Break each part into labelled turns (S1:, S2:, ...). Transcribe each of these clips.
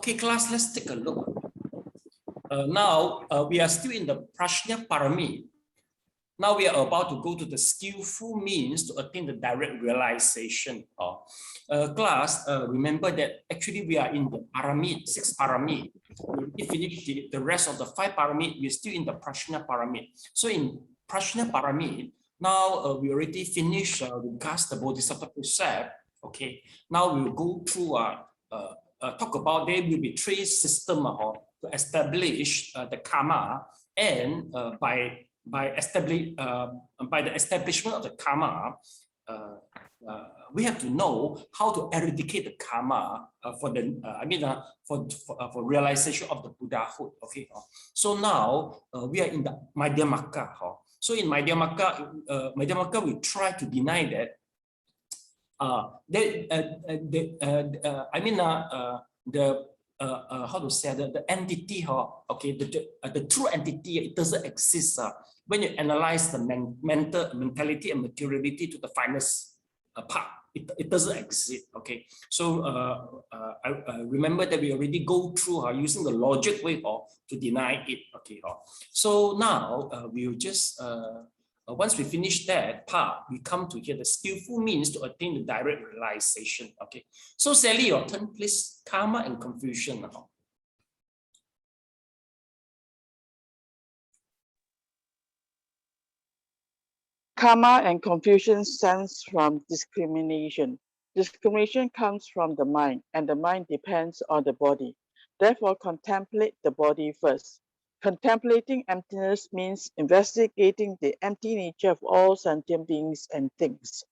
S1: Okay, class, let's take a look. Now we are still in the Prajna Parami. Now we are about to go to the skillful means to attain the direct realization. Class, remember that actually we are in the Paramid, 6 Paramid. We finished the rest of the 5 Paramid, we're still in the Prajna Paramid. So in Prajna Paramid, now we already finished regards the Bodhisattva precept. Okay, now we will go through, talk about there will be 3 systems to establish the karma, and by the establishment of the karma, we have to know how to eradicate the karma for realization of the Buddhahood. Okay, so now we are in the Madhyamaka. So in Madhyamaka, we try to deny that how to say the entity, okay, the true entity, it doesn't exist when you analyze the mentality and materiality to the finest part. It doesn't exist. Okay, so I remember that we already go through using the logic way to deny it. Okay, so now we will just once we finish that part, we come to here the skillful means to attain the direct realization. Okay, so Sally, your turn, please. Karma and confusion.
S2: Karma and confusion stems from discrimination. Discrimination comes from the mind, and the mind depends on the body. Therefore, contemplate the body first. Contemplating emptiness means investigating the empty nature of all sentient beings and things.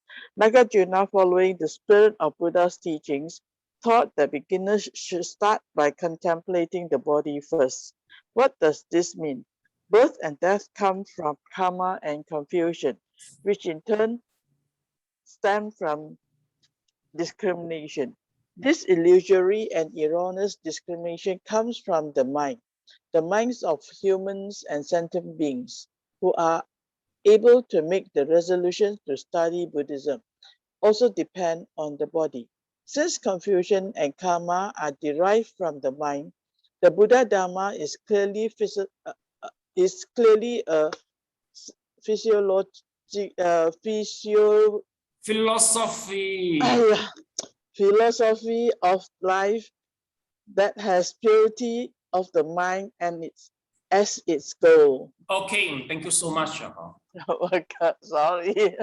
S2: Nagarjuna, following the spirit of Buddha's teachings, thought that beginners should start by contemplating the body first. What does this mean? Birth and death come from karma and confusion, which in turn stem from discrimination. This illusory and erroneous discrimination comes from the mind. The minds of humans and sentient beings who are able to make the resolution to study Buddhism also depend on the body. Since confusion and karma are derived from the mind, the Buddha Dharma is clearly a philosophy of life that has purity of the mind and as its goal.
S1: Okay, thank you so much.
S2: Oh my God, sorry.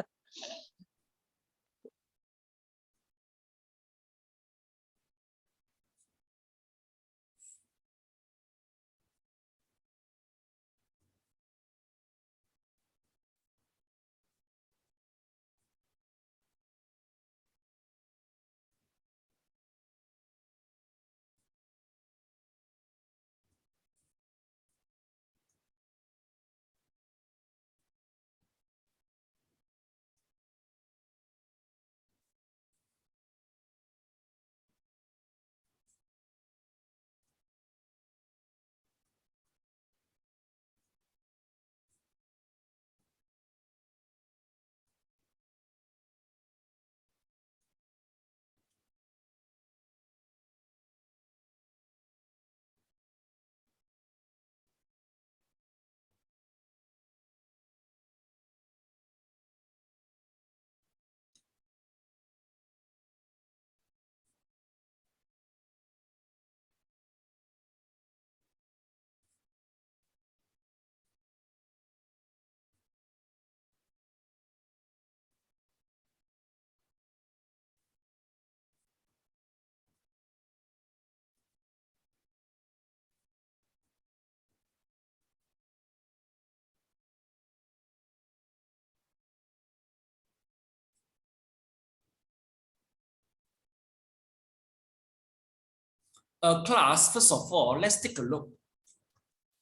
S1: Class, first of all, let's take a look.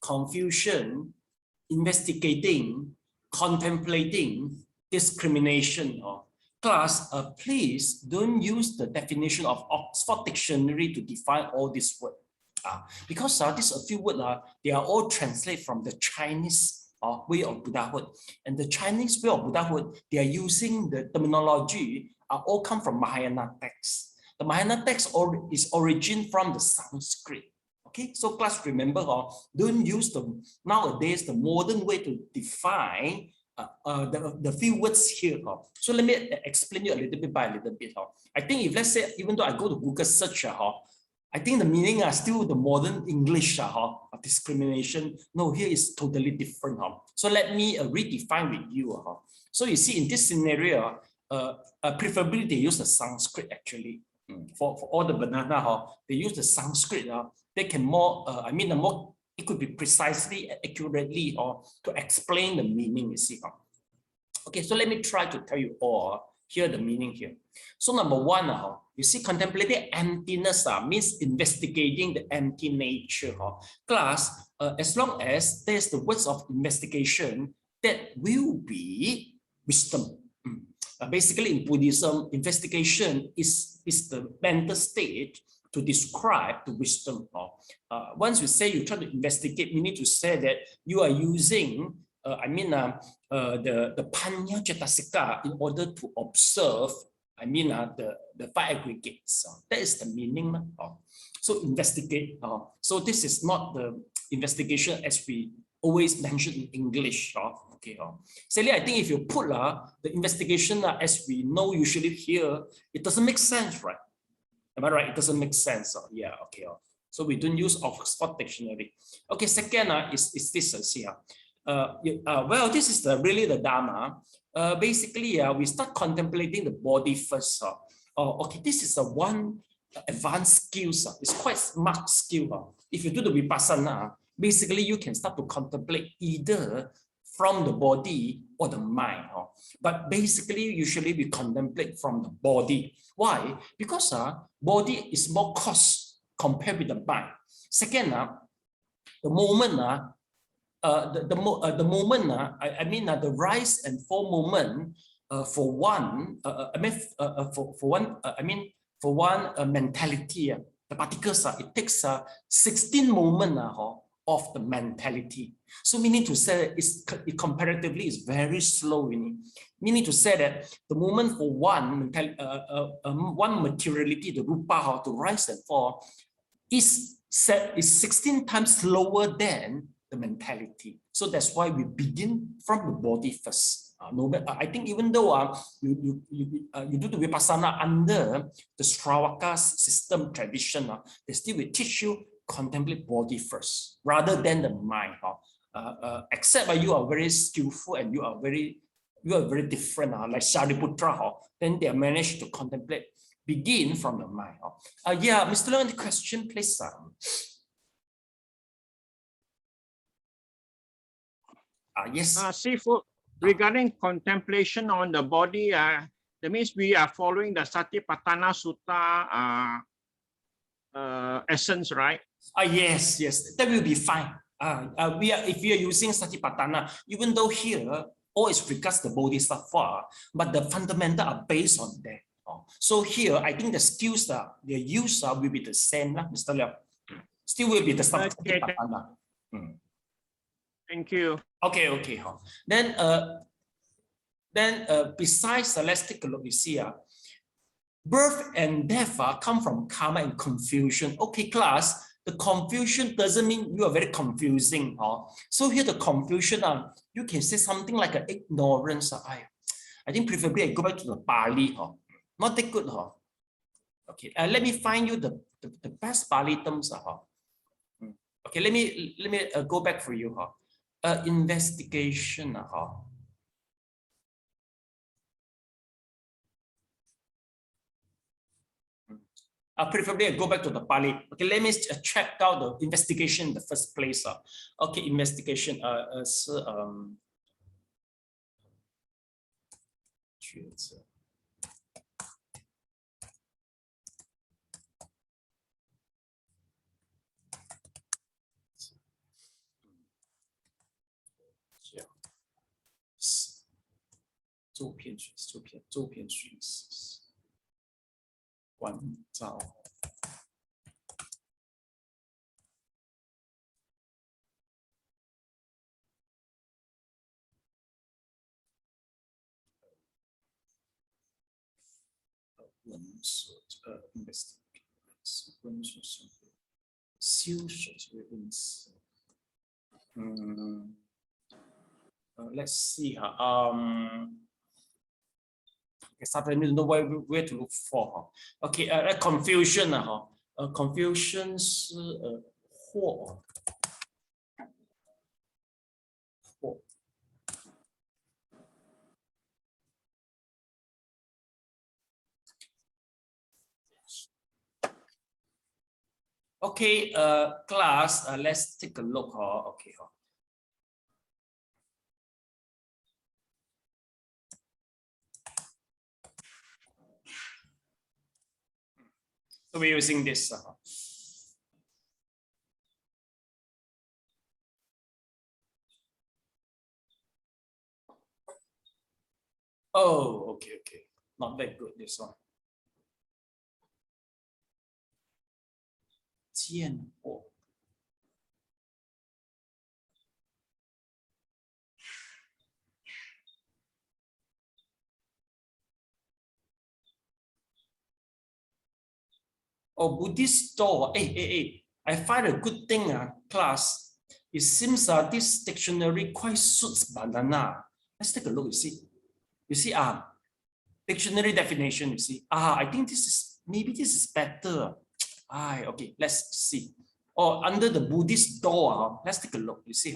S1: Confusion, investigating, contemplating, discrimination. Class, please don't use the definition of Oxford Dictionary to define all these words. Because these a few words, they are all translated from the Chinese way of Buddhahood. And the Chinese way of Buddhahood, they are using the terminology, all come from Mahayana texts. The Mahayana text is origin from the Sanskrit. Okay, so class, remember, don't use nowadays the modern way to define the few words here. So let me explain you a little bit by a little bit. I think if let's say, even though I go to Google search, I think the meaning are still the modern English of discrimination. No, here is totally different. So let me redefine with you. So you see in this scenario, preferably they use the Sanskrit actually. For all the banana, they use the Sanskrit. They can more, it could be precisely, accurately, to explain the meaning, you see. Okay, so let me try to tell you all, here the meaning here. So number one, you see, contemplating emptiness means investigating the empty nature. Class, as long as there's the words of investigation, that will be wisdom. Basically, in Buddhism, investigation is the mental state to describe the wisdom. Once you say you try to investigate, you need to say that you are using, the Panya Cetasika in order to observe, the five aggregates. That is the meaning. So investigate. So this is not the investigation as we always mention in English. Okay. Sadly, I think if you put the investigation as we know usually here, it doesn't make sense, right? Am I right? It doesn't make sense. Yeah, okay. So we don't use Oxford Dictionary. Okay, second is this here. Well, this is really the Dharma. Basically, we start contemplating the body first. Okay, this is one advanced skills. It's quite marked skill. If you do the Vipassana, basically you can start to contemplate either from the body or the mind. But basically, usually we contemplate from the body. Why? Because body is more cost compared with the mind. Second, the moment, the rise and fall moment for one, for one mentality, the particles, it takes 16 moments of the mentality. So meaning to say it comparatively is very slow, meaning to say that the moment for one materiality, the rupa, to rise and fall, is 16 times slower than the mentality. So that's why we begin from the body first. I think even though you do the Vipassana under the Sravaka system tradition, they still will teach you contemplate body first rather than the mind. Except you are very skillful and you are very different, like Shariputra, then they managed to contemplate, begin from the mind. Yeah, Mr. Leung, the question, please. Yes.
S3: Sifu, regarding contemplation on the body, that means we are following the Satipatthana Sutta essence, right?
S1: Yes, that will be fine. If we are using Satipatthana, even though here all is regards the Bodhisattva, but the fundamental are based on that. So here, I think the skills that they use will be the same, Mr. Leung. Still will be the Satipatthana.
S3: Thank you.
S1: Okay. Then besides, let's take a look. You see, birth and death come from karma and confusion. Okay, class, the confusion doesn't mean you are very confusing. So here the confusion, you can say something like an ignorance. I think preferably I go back to the Pali. Not that good. Okay, let me find you the best Pali terms. Okay, let me go back for you. Investigation. Preferably I go back to the Pali. Okay, let me check out the investigation in the first place. Okay, investigation. let's see. Sometimes you don't know where to look for. Okay, confusion. Confusion 是惑。Okay, class, let's take a look. Okay. So we're using this. Oh, okay. Not that good, this one. 见惑。Oh, Buddhist door. Hey. I find a good thing, class. It seems this dictionary quite suits banana. Let's take a look, You see, dictionary definition, you see. I think maybe this is better. Okay, let's see. Under the Buddhist door, let's take a look. You see,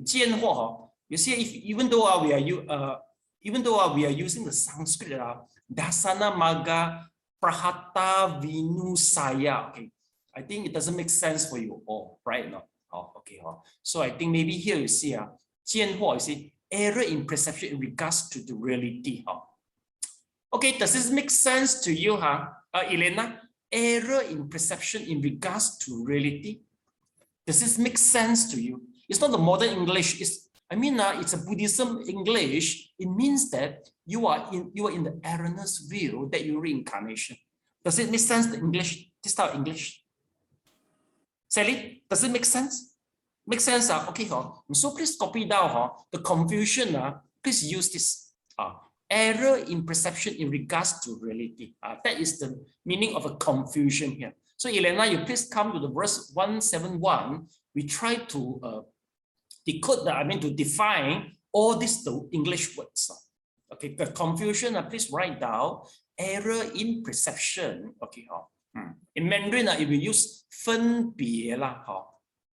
S1: 见惑, you see, even though we are using the Sanskrit, dasana magga prahata vinusaya. Okay, I think it doesn't make sense for you all, right? No. Okay. So I think maybe here you see, 见惑, you see, error in perception in regards to the reality. Okay, does this make sense to you, Elena? Error in perception in regards to reality. Does this make sense to you? It's not the modern English. It's a Buddhism English. It means that you are in the erroneous view that you reincarnation. Does it make sense? The English, this type of English. Sally, does it make sense? Make sense? Okay. So please copy down the confusion. Please use this. Error in perception in regards to reality. That is the meaning of a confusion here. So Elena, you please come to the verse 171. We try to decode to define all these English words. Okay, the confusion, please write down error in perception. Okay, in Mandarin, it will use 分别啦.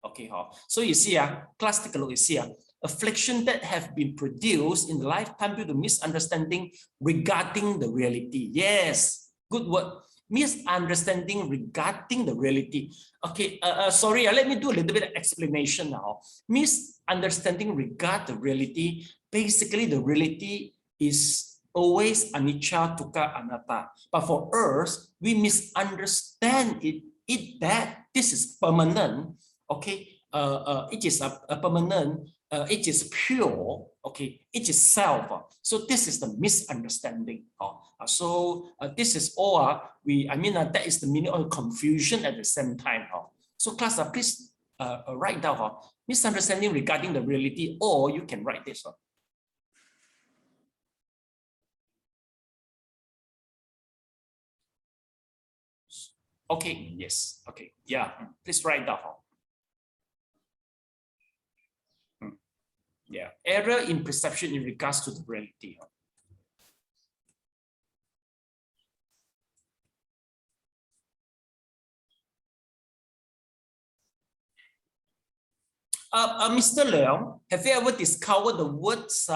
S1: Okay, so you see, class take a look, you see, affliction that have been produced in the lifetime due to misunderstanding regarding the reality. Yes, good word. Misunderstanding regarding the reality. Okay, sorry, let me do a little bit of explanation now. Misunderstanding regard the reality. Basically, the reality is always anicca, dukkha, anatta. But for us, we misunderstand it that this is permanent. Okay, it is a permanent. It is pure, okay, it is self. So this is the misunderstanding. So this is all that is the meaning of confusion at the same time. So class, please write down misunderstanding regarding the reality, or you can write this. Okay, yes, okay, yeah, please write down. Yeah, error in perception in regards to the reality. Mr. Leong, have you ever discovered the words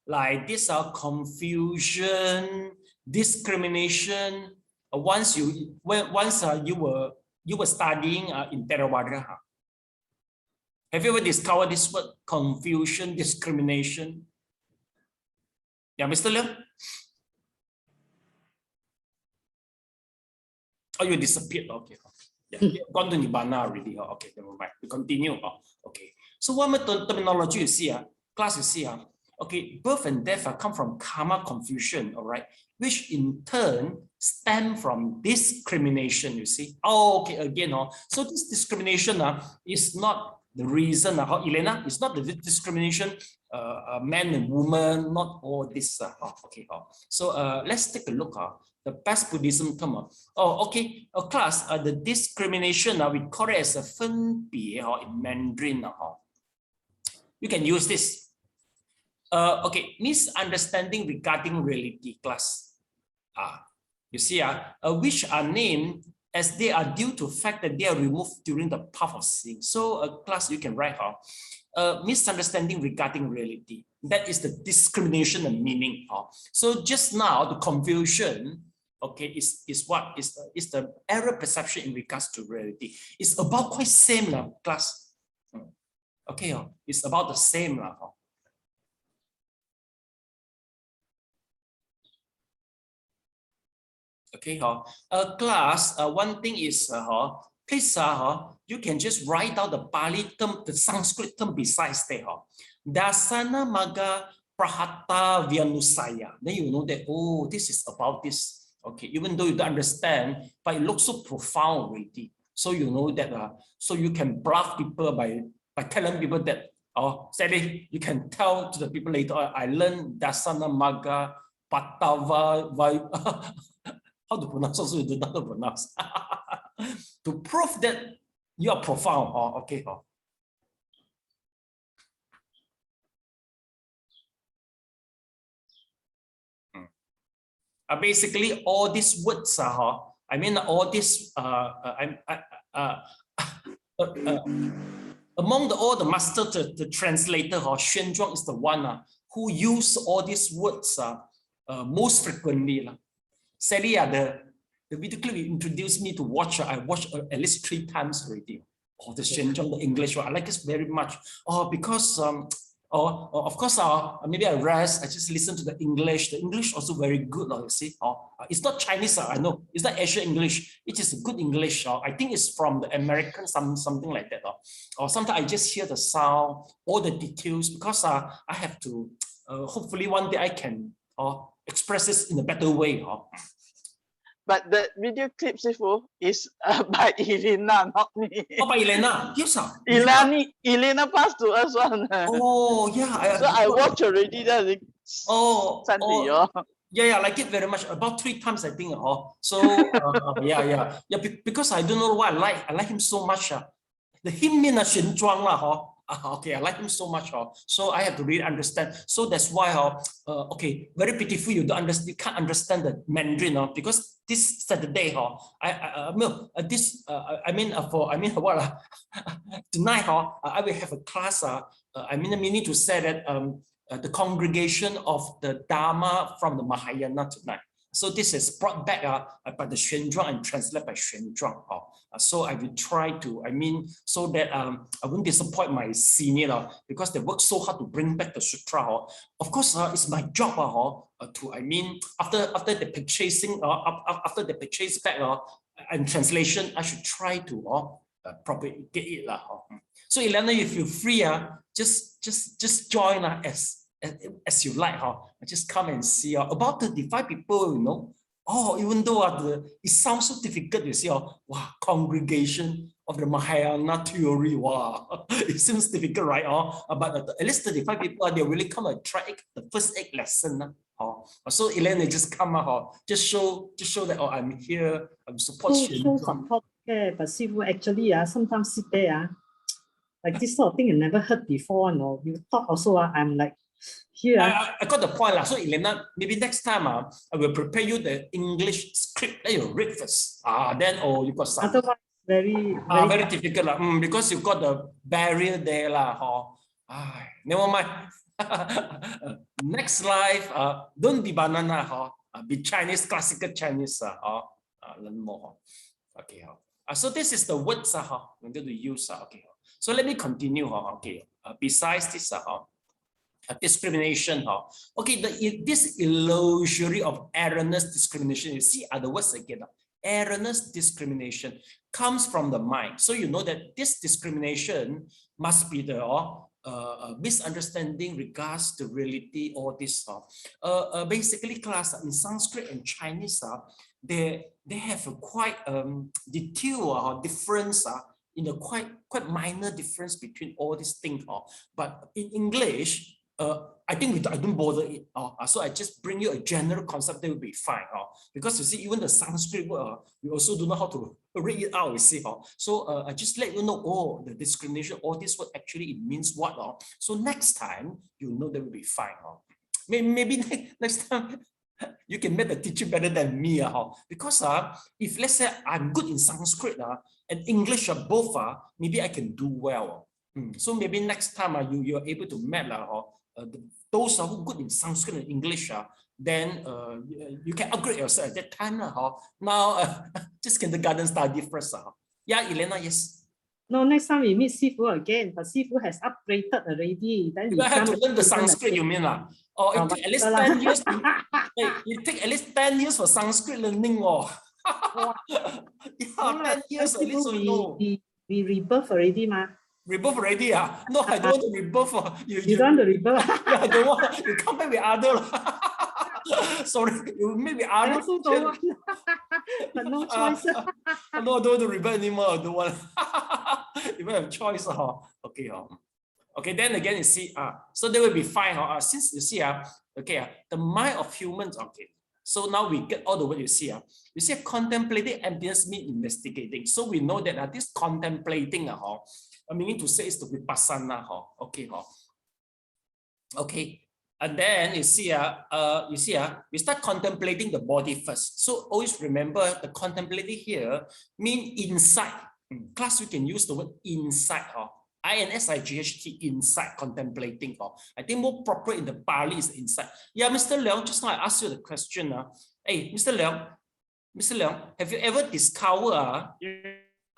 S1: like this confusion, discrimination? Once you were studying in Theravada? Have you ever discovered this word, confusion, discrimination? Yeah, Mr. Leong? Oh, you disappeared. Okay. Yeah, you've gone to Nibbana already. Okay, never mind. We continue. Okay. So one more terminology you see, class you see. Okay, birth and death come from karma confusion, all right, which in turn stem from discrimination, you see. Okay, again, so this discrimination is not the reason, Elena, it's not the discrimination man and woman, not all this. Okay. So let's take a look. The best Buddhism term. Oh, okay. Class, the discrimination, we call it as a 分别 in Mandarin. You can use this. Okay, misunderstanding regarding reality, class. You see, which are named as they are due to fact that they are removed during the path of seeing. So, class, you can write misunderstanding regarding reality. That is the discrimination and meaning. So just now, the confusion, okay, is what is the error perception in regards to reality. It's about quite same, class. Okay, it's about the same. Okay, class, one thing is, please, you can just write down the Pali term, the Sanskrit term besides there. Dasana Maga Prahata Vyanusaya. Then you know that, oh, this is about this. Okay, even though you don't understand, but it looks so profound already. So you know that, so you can bluff people by telling people that, sadly, you can tell to the people later, I learned Dasana Maga Patava. How to pronounce? Also, you don't know how to pronounce. To prove that you are profound. Okay. Basically, all these words are. I mean, all this. Among all the master, the translator, Xuan Zhuang is the one who used all these words most frequently. Sadly, the video clip introduced me to watch. I watched at least 3 times already. The Xuan Zhuang, the English one. I like it very much. Because of course, maybe I rest. I just listen to the English. The English also very good. You see, it's not Chinese. I know it's not Asian English. It is good English. I think it's from the American, something like that. Or sometimes I just hear the sound, all the details, because I have to. Hopefully, one day I can express this in a better way.
S2: But the video clip, Sifu, is by Elena, not me.
S1: Oh, by Elena, yes, sir.
S2: Elena passed to us one.
S1: Oh, yeah.
S2: So I watched already. Sunday.
S1: Yeah, I like it very much. About 3 times, I think. So yeah. Because I don't know why I like him so much. The him mean Xuan Zhuang okay, I like him so much. So I have to really understand. So that's why okay, very pitiful you don't understand. You can't understand the Mandarin because this Saturday tonight I will have a class. I need to say that the congregation of the Dharma from the Mahayana tonight. So this is brought back by the Xuan Zhuang and translated by Xuan Zhuang. So I will try to, so that I won't disappoint my senior because they work so hard to bring back the sutra. Of course, it's my job to, after the purchasing, after the purchase back and translation, I should try to propagate it. So Elena, if you're free, just join as you like. Just come and see. About 35 people, you know. Even though it sounds so difficult, you see, wow, congregation of the Mahayana theory, wow, it seems difficult, right? But at least 35 people, they really come and try the first 8 lesson. So Elena just come out, just show that I'm here, I'm support.
S4: So support, but Sifu actually sometimes sit there, like this sort of thing I never heard before. No, you talk also, I'm like. Here.
S1: I got the point. So Elena, maybe next time I will prepare you the English script that you read first. Then you got some.
S4: Otherwise, very
S1: difficult because you got the barrier there never mind. Next life, don't be banana. Be Chinese, classical Chinese. Learn more. Okay. So this is the words I'm going to use. Okay. So let me continue. Okay. Besides this. Discrimination. Okay, this illusory of erroneous discrimination, you see other words again. Erroneous discrimination comes from the mind. So you know that this discrimination must be the misunderstanding regards to reality or this. Basically, class in Sanskrit and Chinese, they have a quite detailed difference in a quite minor difference between all these things. But in English, I think I don't bother it. So I just bring you a general concept that will be fine. Because you see, even the Sanskrit word, we also don't know how to read it out, you see. So I just let you know, oh, the discrimination, all this word actually it means what. So next time, you know that will be fine. Maybe next time, you can make the teacher better than me. Because if let's say I'm good in Sanskrit and English both, maybe I can do well. So maybe next time you're able to meet those who are good in Sanskrit and English, then you can upgrade yourself at that time. Now, just kindergarten study first. Yeah, Elena, yes.
S4: No, next time we meet Sifu again, but Sifu has upgraded already. Then
S1: you have to learn the Sanskrit, you mean? Or it take at least 10 years. It take at least 10 years for Sanskrit learning. Yeah, 10 years at least.
S4: We rebirth already, ma.
S1: Rebirth already? No, I don't want to rebirth.
S4: You don't want to rebirth?
S1: Yeah, I don't want. You come back with other. Sorry, you maybe other.
S4: I also don't want. But no choice.
S1: No, I don't want to rebirth anymore. I don't want. You have choice. Okay. Okay, then again, you see, so they will be fine. Since you see, okay, the mind of humans, okay. So now we get all the way you see. You see, contemplating emptiness means investigating. So we know that this contemplating, meaning to say is the vipassana. Okay. Okay. And then you see, we start contemplating the body first. So always remember the contemplating here mean inside. Class, we can use the word inside. INSIGHT, inside, contemplating. I think more proper in the Pali is inside. Yeah, Mr. Leong, just now I asked you the question. Hey, Mr. Leong, have you ever discovered?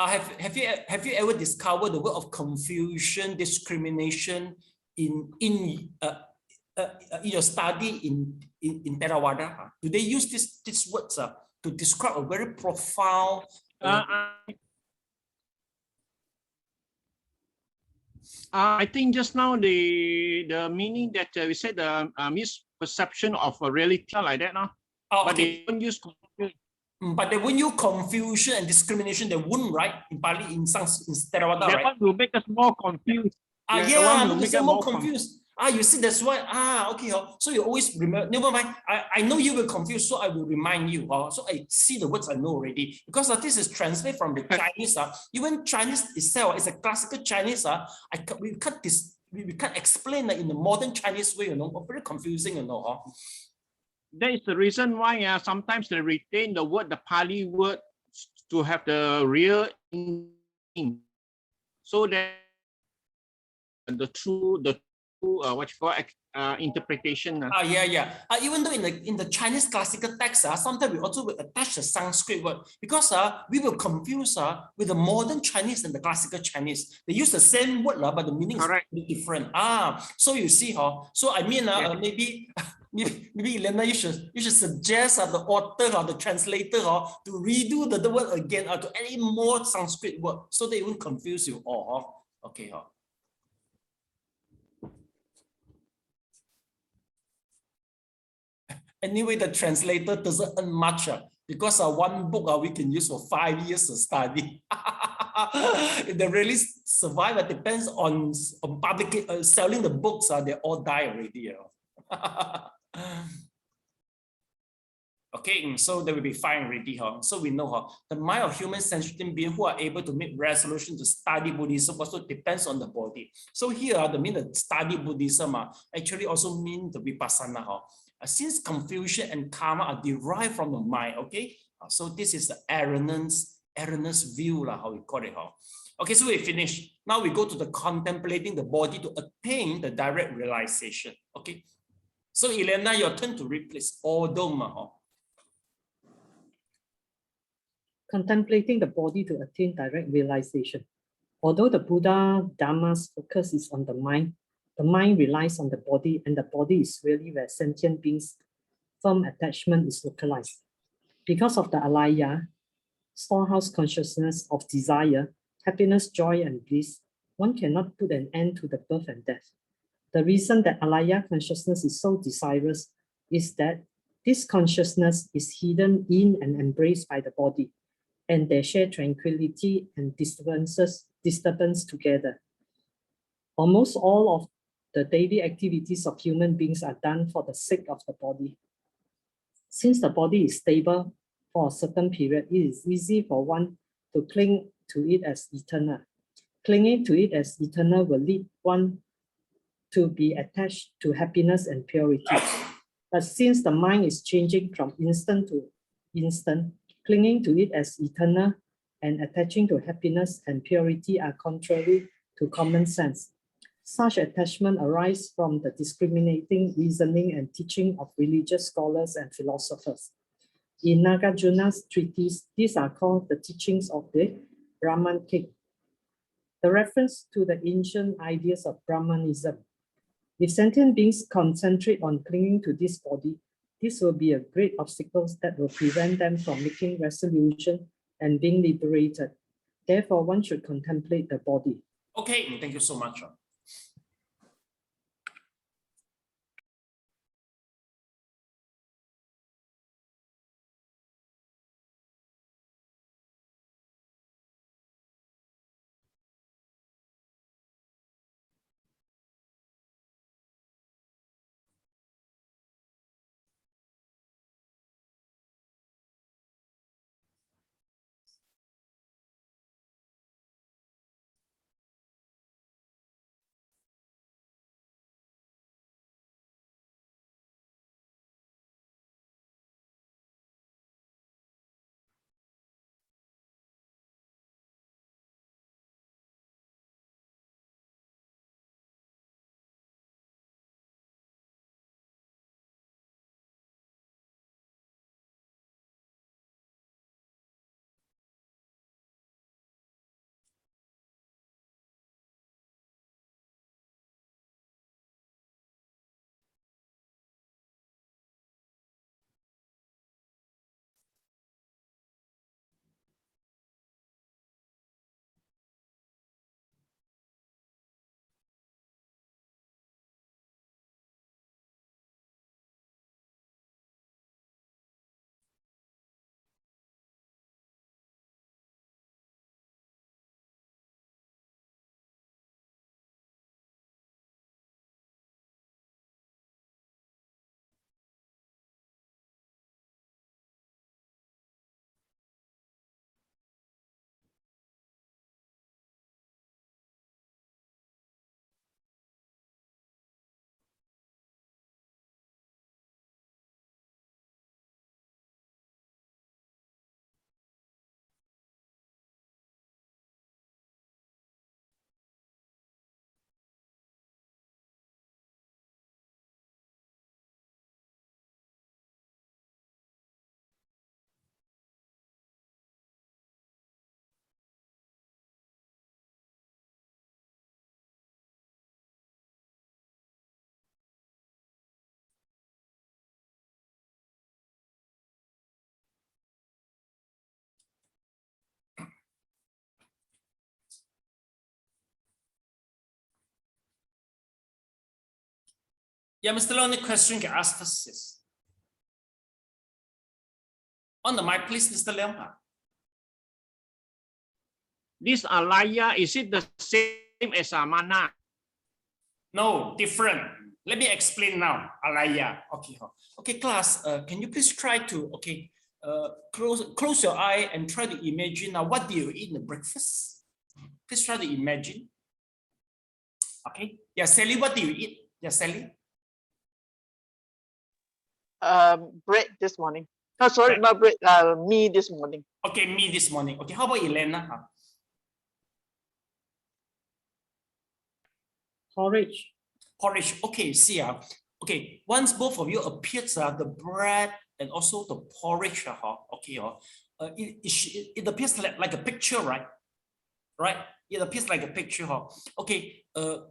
S1: Have you ever discovered the word of confusion, discrimination in your study in Theravada? Do they use these words to describe a very profound?
S3: I think just now the meaning that we said the misperception of a reality like that now. But they don't use confusion.
S1: But they won't use confusion and discrimination. They wouldn't, right? In Pali, in Theravada, right?
S3: That one will make us more confused.
S1: Yeah, will make us more confused. You see, that's why. Okay. So you always remember. Never mind. I know you will confuse, so I will remind you. So I see the words I know already because this is translated from the Chinese. Even Chinese itself is a classical Chinese. We can't explain that in the modern Chinese way. Very confusing.
S3: That is the reason why sometimes they retain the word, the Pali word, to have the real meaning, so that the true what you call interpretation.
S1: Even though in the Chinese classical text, sometimes we also will attach the Sanskrit word because we will confuse with the modern Chinese and the classical Chinese. They use the same word, but the meaning is different. So you see, so I mean, maybe Elena, you should suggest the author or the translator to redo the word again to add in more Sanskrit word so they won't confuse you all. Okay. Anyway, the translator doesn't earn much because one book we can use for 5 years to study. If they really survive, it depends on public selling the books. They all die already. Okay, so they will be fine already. So we know the mind of human sentient being who are able to make resolution to study Buddhism also depends on the body. So here, the study Buddhism actually also mean the vipassana. Since confusion and karma are derived from the mind, okay? So this is the erroneous view, how we call it. Okay, so we finish. Now we go to the contemplating the body to attain the direct realization. Okay. So Elena, your turn to read, please.
S4: Contemplating the body to attain direct realization. Although the Buddha Dharma's focus is on the mind relies on the body, and the body is really where sentient beings' firm attachment is localized. Because of the alaya, storehouse consciousness of desire, happiness, joy, and bliss, one cannot put an end to the birth and death. The reason that alaya consciousness is so desirous is that this consciousness is hidden in and embraced by the body, and they share tranquility and disturbance together. Almost all of the daily activities of human beings are done for the sake of the body. Since the body is stable for a certain period, it is easy for one to cling to it as eternal. Clinging to it as eternal will lead one to be attached to happiness and purity. But since the mind is changing from instant to instant, clinging to it as eternal and attaching to happiness and purity are contrary to common sense. Such attachment arises from the discriminating reasoning and teaching of religious scholars and philosophers. In Nagarjuna's treatise, these are called the teachings of the Brahman king. The reference to the ancient ideas of Brahmanism. If sentient beings concentrate on clinging to this body, this will be a great obstacle that will prevent them from making resolution and being liberated. Therefore, one should contemplate the body.
S1: Okay, thank you so much. Yeah, Mr. Leon, any question you can ask first. Yes. On the mic, please, Mr. Leon.
S3: This alaya, is it the same as amana?
S1: No, different. Let me explain now. Alaya. Okay. Okay, class. Can you please try to close your eye and try to imagine now what do you eat in the breakfast? Please try to imagine. Okay. Yeah, Sally, what do you eat? Yeah, Sally.
S2: Bread this morning. Oh, sorry, not bread. Me this morning.
S1: Okay, me this morning. Okay, how about Elena?
S4: Porridge.
S1: Porridge. Okay, see. Okay, once both of you appears the bread and also the porridge. Okay, it appears like a picture, right? Right? It appears like a picture. Okay. How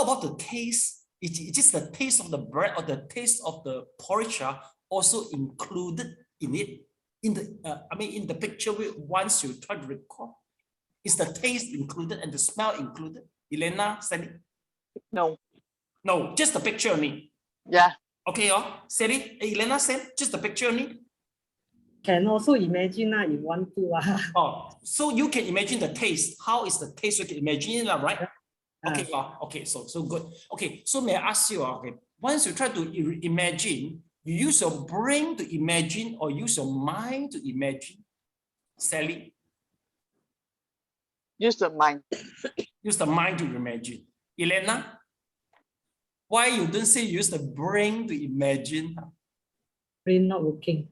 S1: about the taste? Is the taste of the bread or the taste of the porridge also included in it? In the picture, once you try to recall, is the taste included and the smell included? Elena, Sally?
S2: No.
S1: No, just the picture only.
S2: Yeah.
S1: Okay, Sally, Elena said just the picture only.
S4: Can also imagine if you want to.
S1: Oh, so you can imagine the taste. How is the taste? You can imagine it, right? Okay, okay, so good. Okay, so may I ask you, okay, once you try to imagine, you use your brain to imagine or use your mind to imagine? Sally?
S2: Use the mind.
S1: Use the mind to imagine. Elena? Why you don't say use the brain to imagine?
S4: Brain not working.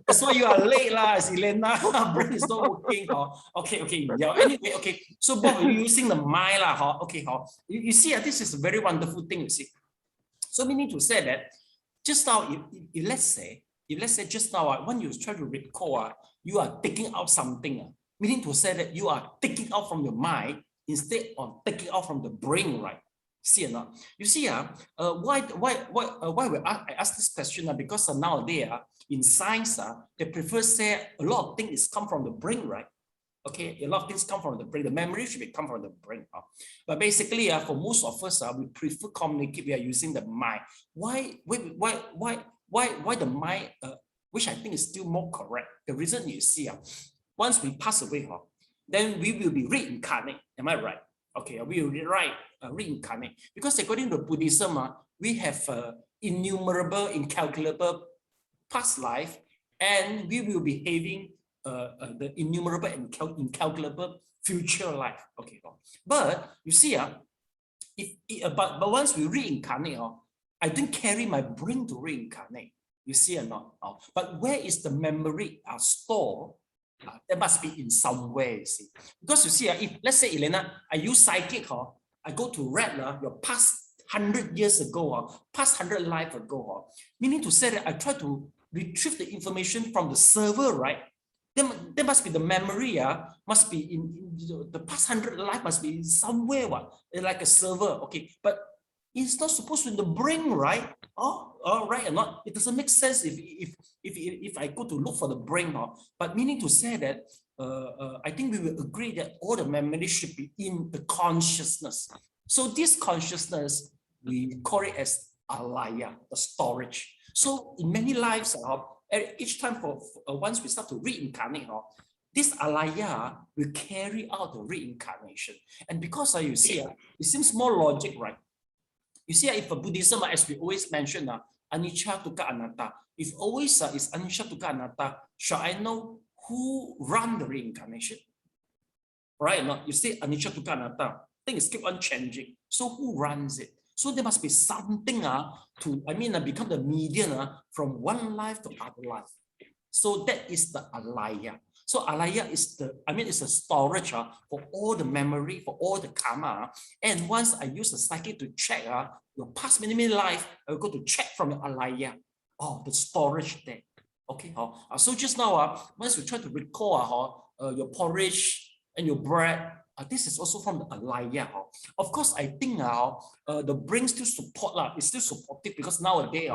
S1: That's why you are late, Elena. Brain is not working. Okay. Yeah. Anyway, okay. So both are using the mind, okay. You see, this is a very wonderful thing. You see. So we need to say that just now, if let's say just now, when you try to recall, you are taking out something. Meaning to say that you are taking out from your mind instead of taking out from the brain, right? See or not? You see, why I ask this question? Because nowadays in science, they prefer say a lot of things come from the brain, right? Okay, a lot of things come from the brain. The memory should come from the brain. But basically, for most of us, we prefer communicate. We are using the mind. Why the mind? Which I think is still more correct. The reason you see, once we pass away, then we will be reincarnate. Am I right? Okay, we will reincarnate, because according to Buddhism, we have innumerable, incalculable past life, and we will be having the innumerable and incalculable future life. Okay, but you see, but once we reincarnate, I don't carry my brain to reincarnate. You see or not? But where is the memory stored? There must be in some way, you see. Because you see, if let's say, Elena, I use psychic, I go to read your past 100 years ago, past 100 life ago, meaning to say that I try to retrieve the information from the server, right? Then there must be the memory, must be in the past 100 life, must be somewhere, like a server, okay? But it's not supposed to be in the brain, right? Right or not? It doesn't make sense if I go to look for the brain, but meaning to say that I think we will agree that all the memory should be in the consciousness. So this consciousness, we call it as alaya, the storage. So in many lives, each time once we start to reincarnate, this alaya will carry out the reincarnation. And because you see, it seems more logic, right? You see, if Buddhism, as we always mention, anicca, dukkha, anatta, if always is anicca, dukkha, anatta, shall I know who run the reincarnation? Right or not? You say anicca, dukkha, anatta, things keep on changing. So who runs it? So there must be something become the median from one life to other life. So that is the alaya. So alaya is it's a storage for all the memory, for all the karma. And once I use the psychic to check your past many life, I will go to check from your alaya. The storage there. Okay. So just now, once you try to recall your porridge and your bread, this is also from the alaya. Of course, I think the brain still support, it's still supportive, because nowadays,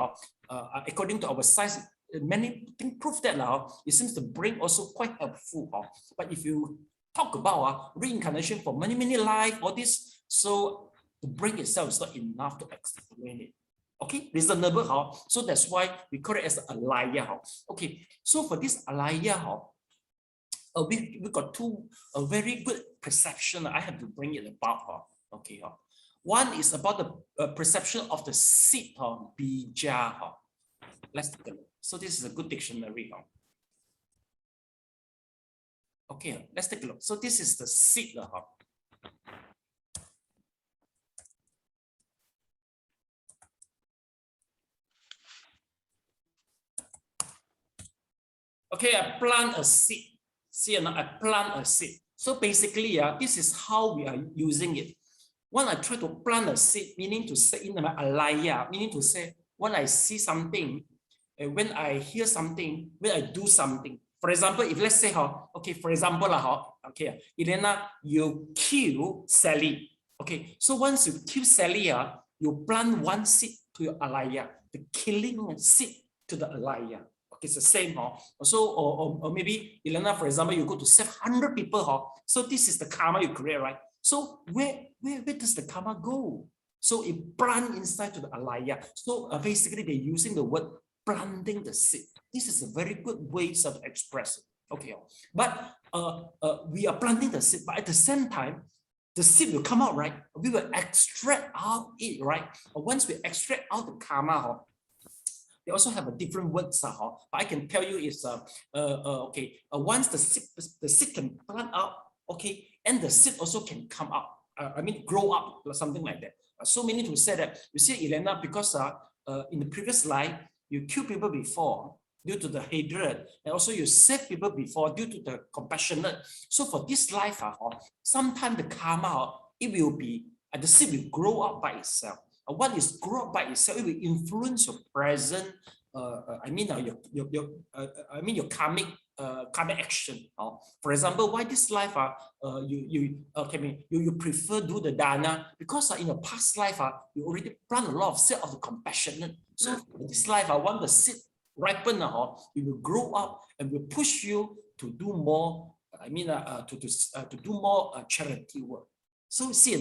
S1: according to our science, many things prove that it seems the brain also quite helpful. But if you talk about reincarnation for many life, all this, so the brain itself is not enough to explain it. Okay, reasonable. So that's why we call it as alaya. Okay, so for this alaya, we got two very good perception. I have to bring it about. Okay, one is about the perception of the seed, bija. Let's take a look. So this is a good dictionary. Okay, let's take a look. So this is the seed. Okay, I plant a seed. See, I plant a seed. So basically, this is how we are using it. When I try to plant a seed, meaning to say in my alaya, meaning to say when I see something, when I hear something, when I do something. For example, if let's say, okay, for example, okay, Elena, you kill Sally. Okay, so once you kill Sally, you plant one seed to your alaya, the killing seed to the alaya. Okay, it's the same. So, or maybe Elena, for example, you go to save 100 people. So this is the karma you create, right? So where does the karma go? So it plant inside to the alaya. So basically, they're using the word planting the seed. This is a very good way of expressing. Okay, but we are planting the seed, but at the same time, the seed will come out, right? We will extract out it, right? Once we extract out the karma, they also have a different words, but I can tell you is okay. Once the seed can plant out, okay, and the seed also can come out. I mean, grow up or something like that. So meaning to say that, you see, Elena, because in the previous life you killed people before due to the hatred, and also you saved people before due to the compassionate. So for this life, sometimes the karma, it will be, the seed will grow up by itself. What is grow up by itself, it will influence your present, I mean your karmic action. For example, why this life you prefer do the dana, because in your past life you already plant a lot of seed of the compassionate. So this life want the seed ripen, it will grow up and will push you to do more. I mean to do more charity work. So see,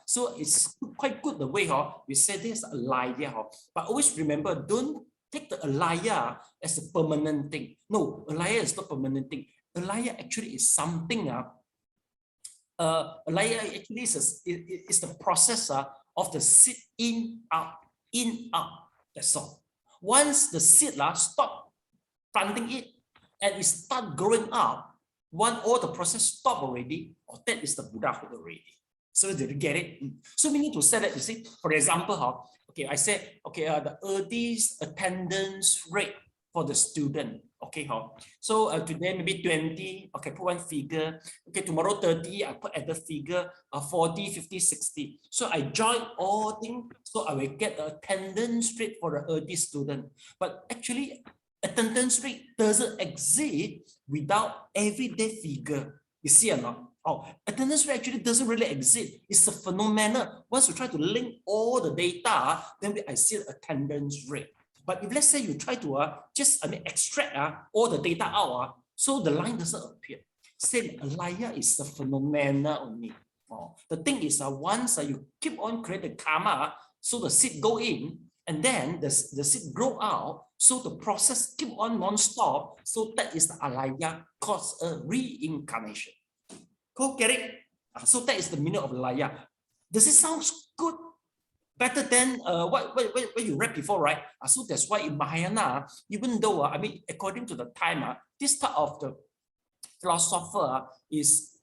S1: so it's quite good the way we say there's a alaya, but always remember, don't take the alaya as a permanent thing. No, alaya is not permanent thing. Alaya actually is something. Alaya actually is the process of the seed in out. That's all. Once the seed stop planting it and it start growing up, when all the process stop already, that is the Buddhahood already. So did you get it? So we need to say that, you see, for example, okay, I said, okay, the earliest attendance rate for the student, okay, so today maybe 20, okay, put one figure, okay, tomorrow 30, I put other figure, 40, 50, 60. So I join all things, so I will get the attendance rate for the earliest student. But actually, attendance rate doesn't exist without everyday figure. You see or not? Attendance rate actually doesn't really exist. It's a phenomenon. Once you try to link all the data, then I see the attendance rate. But if let's say you try to extract all the data out, so the line doesn't appear. Same, alaya is the phenomena only. The thing is once you keep on creating karma, so the seed go in, and then the seed grow out, so the process keep on non-stop. So that is the alaya, cause a reincarnation. Go get it? So that is the meaning of alaya. Does it sound good? Better than what you read before, right? So that's why in Mahayana, even though I mean, according to the time, this type of the philosopher is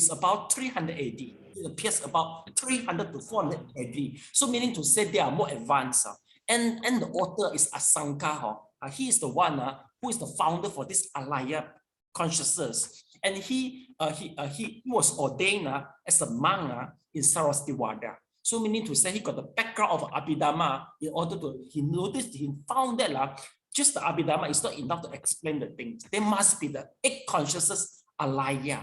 S1: about 300 AD. It appears about 300 to 400 AD. So meaning to say they are more advanced. And the author is Asanka. He is the one who is the founder for this alaya consciousness. And he was ordained as a monk in Saraswati. So meaning to say he got the background of Abhidhamma in order to, he noticed, he found that just the Abhidhamma is not enough to explain the things. There must be the 8 consciousness alaya.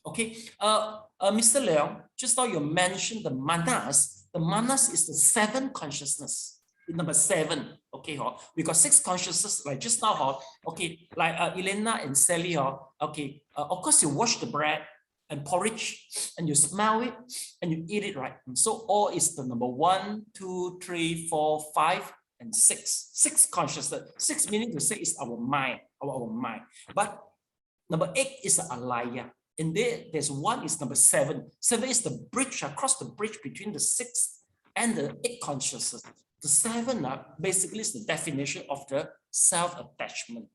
S1: Okay, Mr. Leong, just now you mentioned the manas. The manas is the 7 consciousness. Number 7, okay, we got 6 consciousness like just now, okay, like Elena and Sally, okay, of course you wash the bread and porridge and you smell it and you eat it, right? And so all is the number 1, 2, 3, 4, 5, and 6. 6 consciousness. 6 meaning to say is our mind, our mind. But number 8 is the alaya. And there's 1 is number 7. 7 is the bridge, across the bridge between the 6 and the 8 consciousness. The 7 basically is the definition of the self-attachment.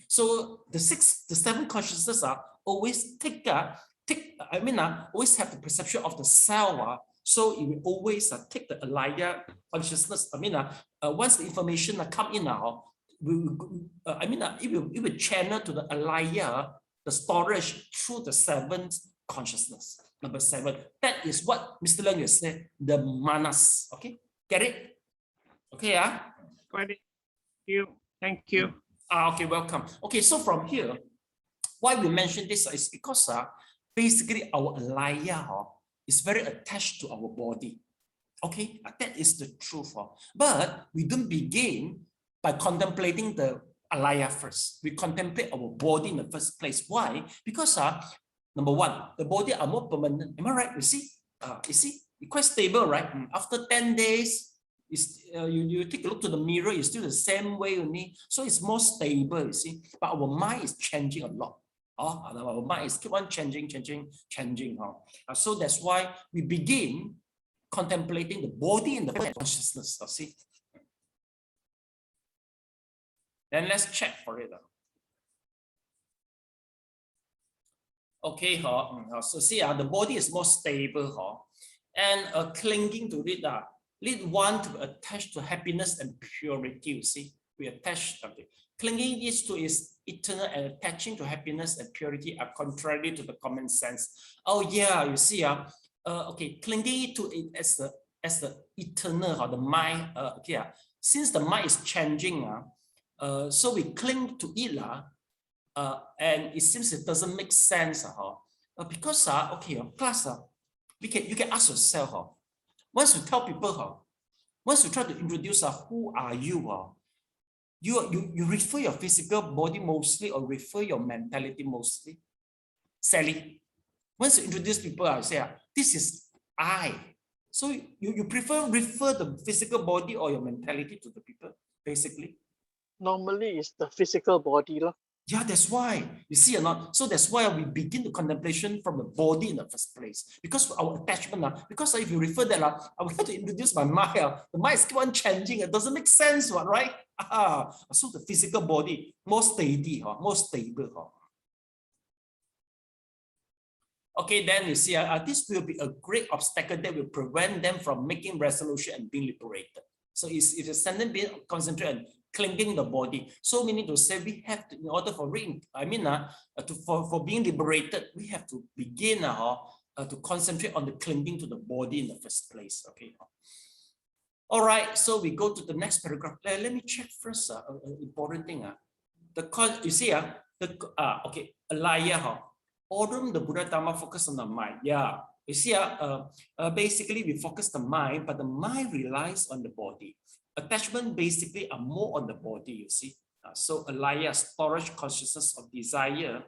S1: So the 7 consciousness always always have the perception of the self. So it will always take the alaya consciousness. Once the information come in it will channel to the alaya, the storage through the 7th consciousness. Number 7. That is what Mr. Leong will say, the manas. Okay, get it? Okay,
S3: Got it. Thank you.
S1: Okay, welcome. Okay, so from here, why we mention this is because basically our alaya is very attached to our body. Okay, that is the truth. But we don't begin by contemplating the alaya first. We contemplate our body in the first place. Why? Because number 1, the body are more permanent. Am I right? You see, it's quite stable, right? After 10 days, you take a look to the mirror, it's still the same way only. So it's more stable, you see. But our mind is changing a lot. Our mind is keep on changing. So that's why we begin contemplating the body and the consciousness. See. Then let's check for it. Okay, so see, the body is more stable, and clinging to it, lead one to attach to happiness and purity. You see, we attach something. Clinging is to is eternal, and attaching to happiness and purity are contrary to the common sense. Oh yeah, you see, okay, clinging to it as the eternal, the mind. Okay, since the mind is changing, so we cling to it, and it seems it doesn't make sense, because okay, class, you can ask yourself, once you tell people, once you try to introduce who are you, you refer your physical body mostly or refer your mentality mostly. Sally, once you introduce people, I say this is I. So you prefer refer the physical body or your mentality to the people, basically.
S2: Normally it's the physical body.
S1: Yeah, that's why, you see or not? So that's why we begin the contemplation from the body in the first place. Because our attachment, because if you refer that, I will have to introduce my mind. The mind is keep on changing. It doesn't make sense, right? So the physical body, more steady, more stable. Okay, then you see, this will be a great obstacle that will prevent them from making resolution and being liberated. So if the sentence being concentrated on clinging the body, so meaning to say we have to, in order for for being liberated, we have to begin to concentrate on the clinging to the body in the first place. Okay. All right, so we go to the next paragraph. Let me check first. Important thing. You see, okay, Alaya, Autumn, the Buddha Dharma focus on the mind. Yeah, you see, basically we focus the mind, but the mind relies on the body. Attachment basically are more on the body, you see. So Alaya, storage consciousness of desire.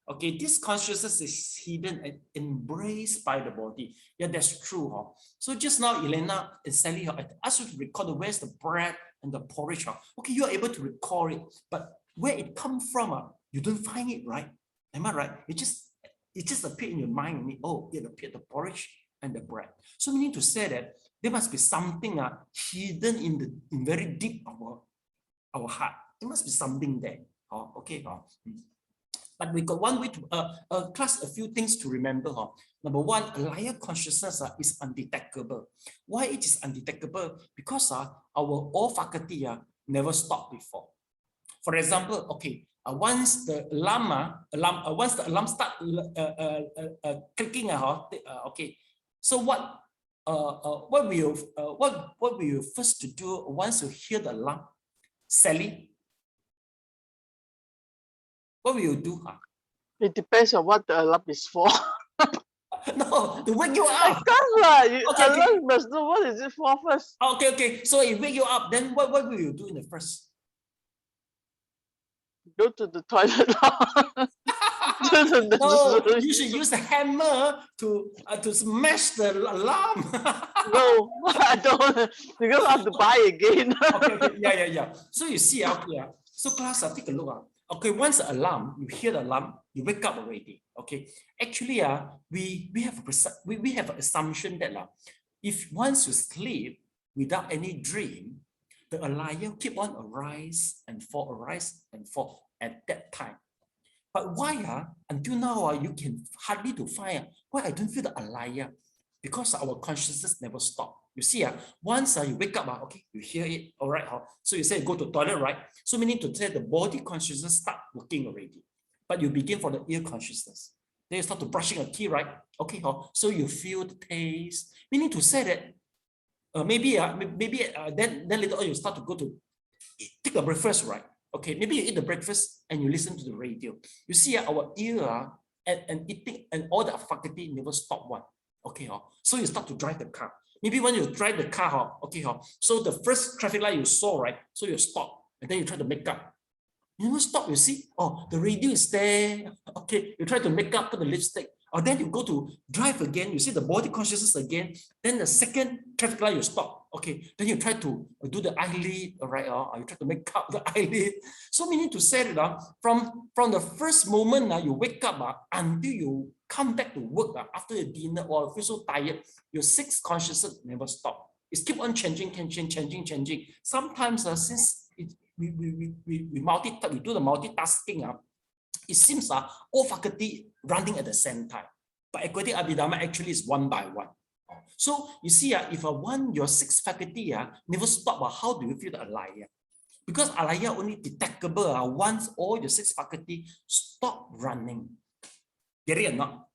S1: Okay, this consciousness is hidden and embraced by the body. Yeah, that's true. So just now, Elena and Sally, I asked you to record where's the bread and the porridge. Okay, you are able to recall it, but where it comes from, you don't find it, right? Am I right? It just appeared in your mind. Oh, it appeared the porridge and the bread. So we need to say that there must be something hidden in very deep our heart. There must be something there. Okay. But we got one way to class a few things to remember. Number one, Alaya consciousness is undetectable. Why it is undetectable? Because our all faculty never stopped before. For example, okay, once the alarm start clicking, okay. So what will you first to do once you hear the alarm, Sally? What will you do?
S2: It depends on what the alarm is for.
S1: No, to wake you up.
S2: Of course,
S1: Okay.
S2: You must know what is it for first.
S1: Okay. So it wake you up. Then what will you do in the first?
S2: Go to the toilet.
S1: No, you should use a hammer to smash the alarm.
S2: No, I don't, because I have to buy again.
S1: Okay. Yeah. So you see, so class, take a look. Okay, once the alarm, you hear the alarm, you wake up already. Okay, actually, we have an assumption that if once you sleep without any dream, the alaya keep on arise and fall at that time. But why until now you can hardly to find why I don't feel the alaya? Because our consciousness never stop. You see, once you wake up, okay, you hear it, all right. So you say go to toilet, right? So meaning to say the body consciousness start working already, but you begin for the ear consciousness. Then you start to brushing a teeth, right? Okay, so you feel the taste. Meaning to say that maybe then later on you start to go to take a breakfast, right? Okay, maybe you eat the breakfast and you listen to the radio. You see, our ear and eating and all the faculty never stop one. Okay, so you start to drive the car. Maybe when you drive the car, okay, so the first traffic light you saw, right? So you stop and then you try to make up. You don't stop, you see? Oh, the radio is there. Okay, you try to make up, put the lipstick. Or then you go to drive again, you see the body consciousness again, then the second traffic light you stop. Okay, then you try to do the eyelid, all right, or you try to make up the eyelid. So meaning to say that from the first moment you wake up until you come back to work after your dinner or feel so tired, your sixth consciousness never stop. It keep on changing. Sometimes since we multitask, we do the multitasking, it seems all faculty running at the same time. But according to Abhidhamma, actually is one by one. So you see, if your sixth faculty never stop, how do you feel the alaya? Because alaya only detectable once all your six faculty stop running. Get it or not?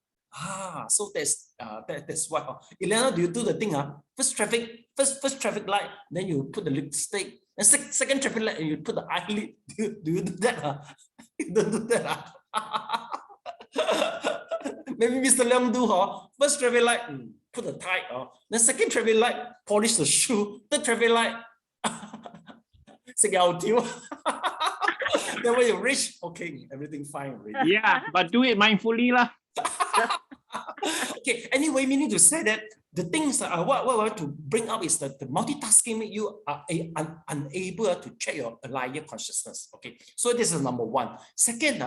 S1: So that's why. Elena, do you do the thing? First traffic light, then you put the lipstick. And second traffic light, and you put the eyelid. Do you do that? You don't do that. Maybe Mr. Leong do. First traffic light, put the tie. Then second traffic light, polish the shoe. Third traffic light, then when you reach, okay, everything fine already.
S3: Yeah, but do it mindfully lah.
S1: Okay, anyway, we need to say that the things what I want to bring up is that the multitasking make you unable to check your alaya consciousness. Okay, so this is number one. Second,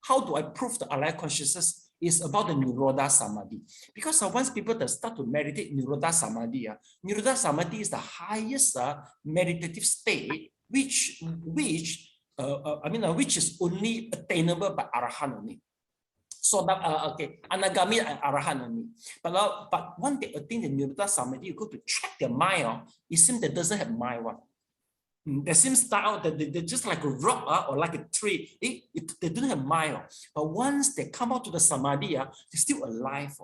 S1: how do I prove the alaya consciousness is about the Nirodha Samadhi? Because once people start to meditate Nirodha Samadhi, Nirodha Samadhi is the highest meditative state, which is only attainable by Arahant only. So okay, Anagami and Arahant only. But when they attain the Nirodha Samadhi, you go to check their mind. It seems that doesn't have mind one. They seem start that they're just like a rock or like a tree. They don't have mind. But once they come out to the Samadhi, they're still alive.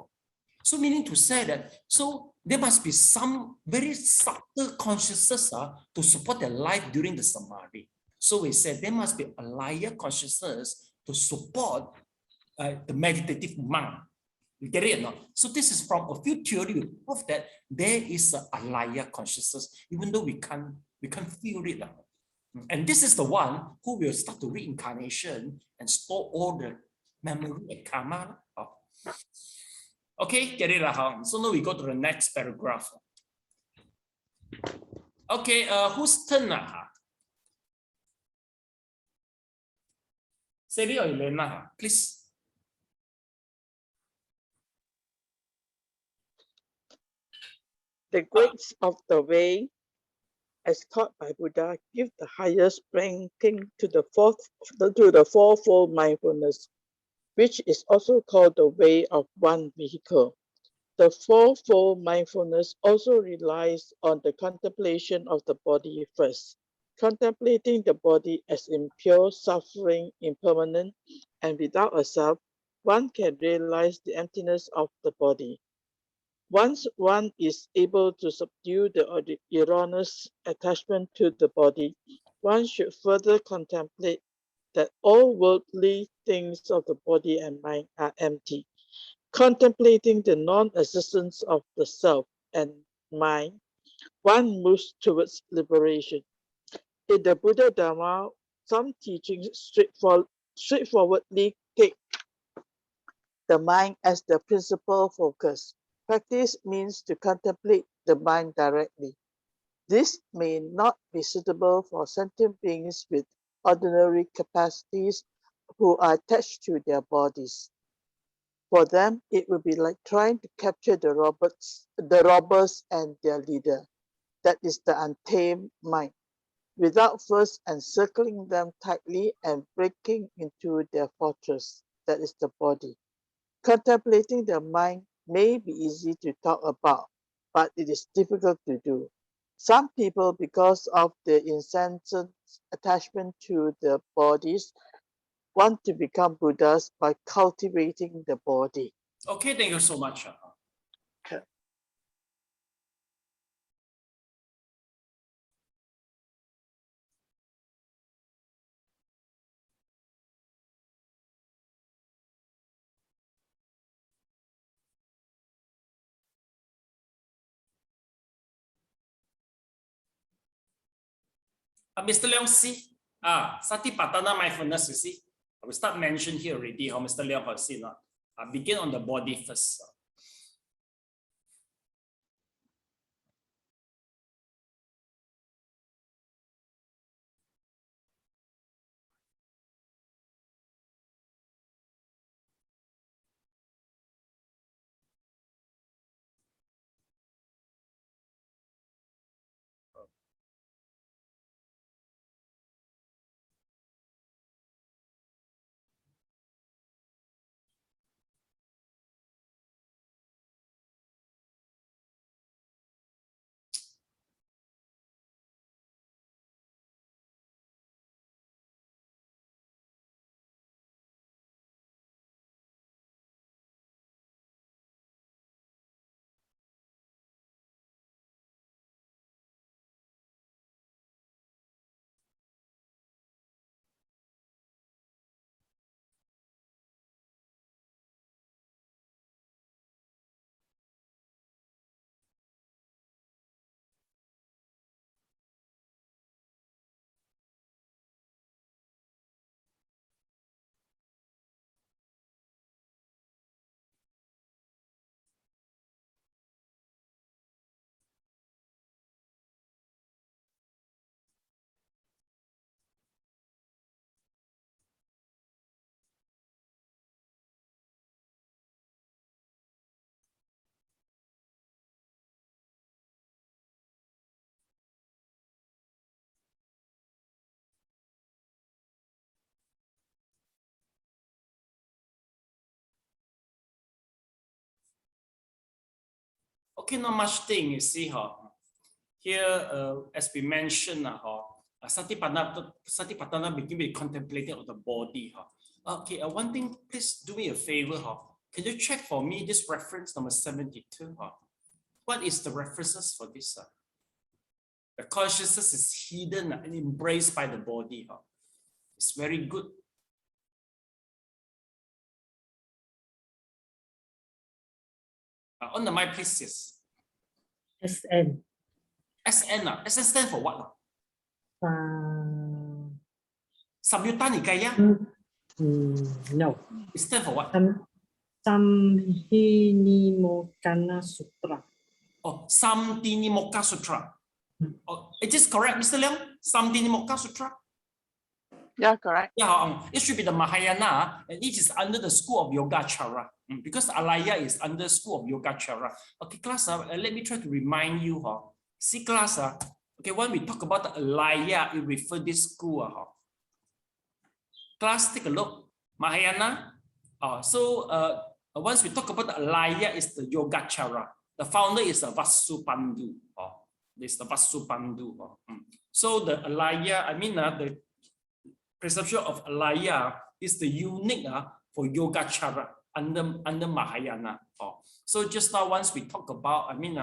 S1: So meaning to say that, so there must be some very subtle consciousness to support their life during the Samadhi. So we said there must be a alaya consciousness to support the meditative mind. You get it or not? So this is from a few theories prove that there is a alaya consciousness, even though we can't feel it. And this is the one who will start to reincarnation and store all the memory and karma. Okay, get it? So now we go to the next paragraph. Okay, whose turn? Sally or Elena, please.
S2: The grades of the way, as taught by Buddha, give the highest ranking to the fourfold mindfulness, which is also called the way of one vehicle. The fourfold mindfulness also relies on the contemplation of the body first. Contemplating the body as impure, suffering, impermanent, and without a self, one can realize the emptiness of the body. Once one is able to subdue the erroneous attachment to the body, one should further contemplate that all worldly things of the body and mind are empty. Contemplating the non-existence of the self and mind, one moves towards liberation. In the Buddha Dharma, some teachings straightforwardly take the mind as the principal focus. Practice means to contemplate the mind directly. This may not be suitable for sentient beings with ordinary capacities who are attached to their bodies. For them, it would be like trying to capture the robbers and their leader, that is the untamed mind, without first encircling them tightly and breaking into their fortress, that is the body. Contemplating the mind may be easy to talk about, but it is difficult to do. Some people, because of their incessant attachment to their bodies, want to become Buddhas by cultivating the body.
S1: Okay, thank you so much.
S2: Okay.
S1: Mr. Leong, see, Satipatthana mindfulness, you see, I will start mention here already how Mr. Leong has seen. Begin on the body first. Okay, not much thing, you see, here, as we mentioned, Satipatthana begin with contemplating of the body. Okay, one thing, please do me a favor. Can you check for me this reference number 72? What is the references for this? The consciousness is hidden and embraced by the body. It's very good. On the mic, please, yes.
S4: SN.
S1: SN, SN stand for what? Samyutta Nikaya?
S4: No.
S1: It stand for what?
S4: Samdhinimokkana Sutra.
S1: Oh, Samdhinimokkana Sutra. Oh, is this correct, Mr. Leong? Samdhinimokkana Sutra?
S2: Yeah, correct.
S1: Yeah, it should be the Mahayana, and it is under the school of Yogacara, because Alaya is under school of Yogacara. Okay, class, let me try to remind you. See, class, okay, when we talk about the Alaya, it refers this school. Class, take a look. Mahayana. Once we talk about the Alaya, it's the Yogacara. The founder is Vasubandhu. This is the Vasubandhu. So the Alaya, I mean, the perception of Alaya is the unique for Yogacara under Mahayana. So just now, once we talk about, I mean,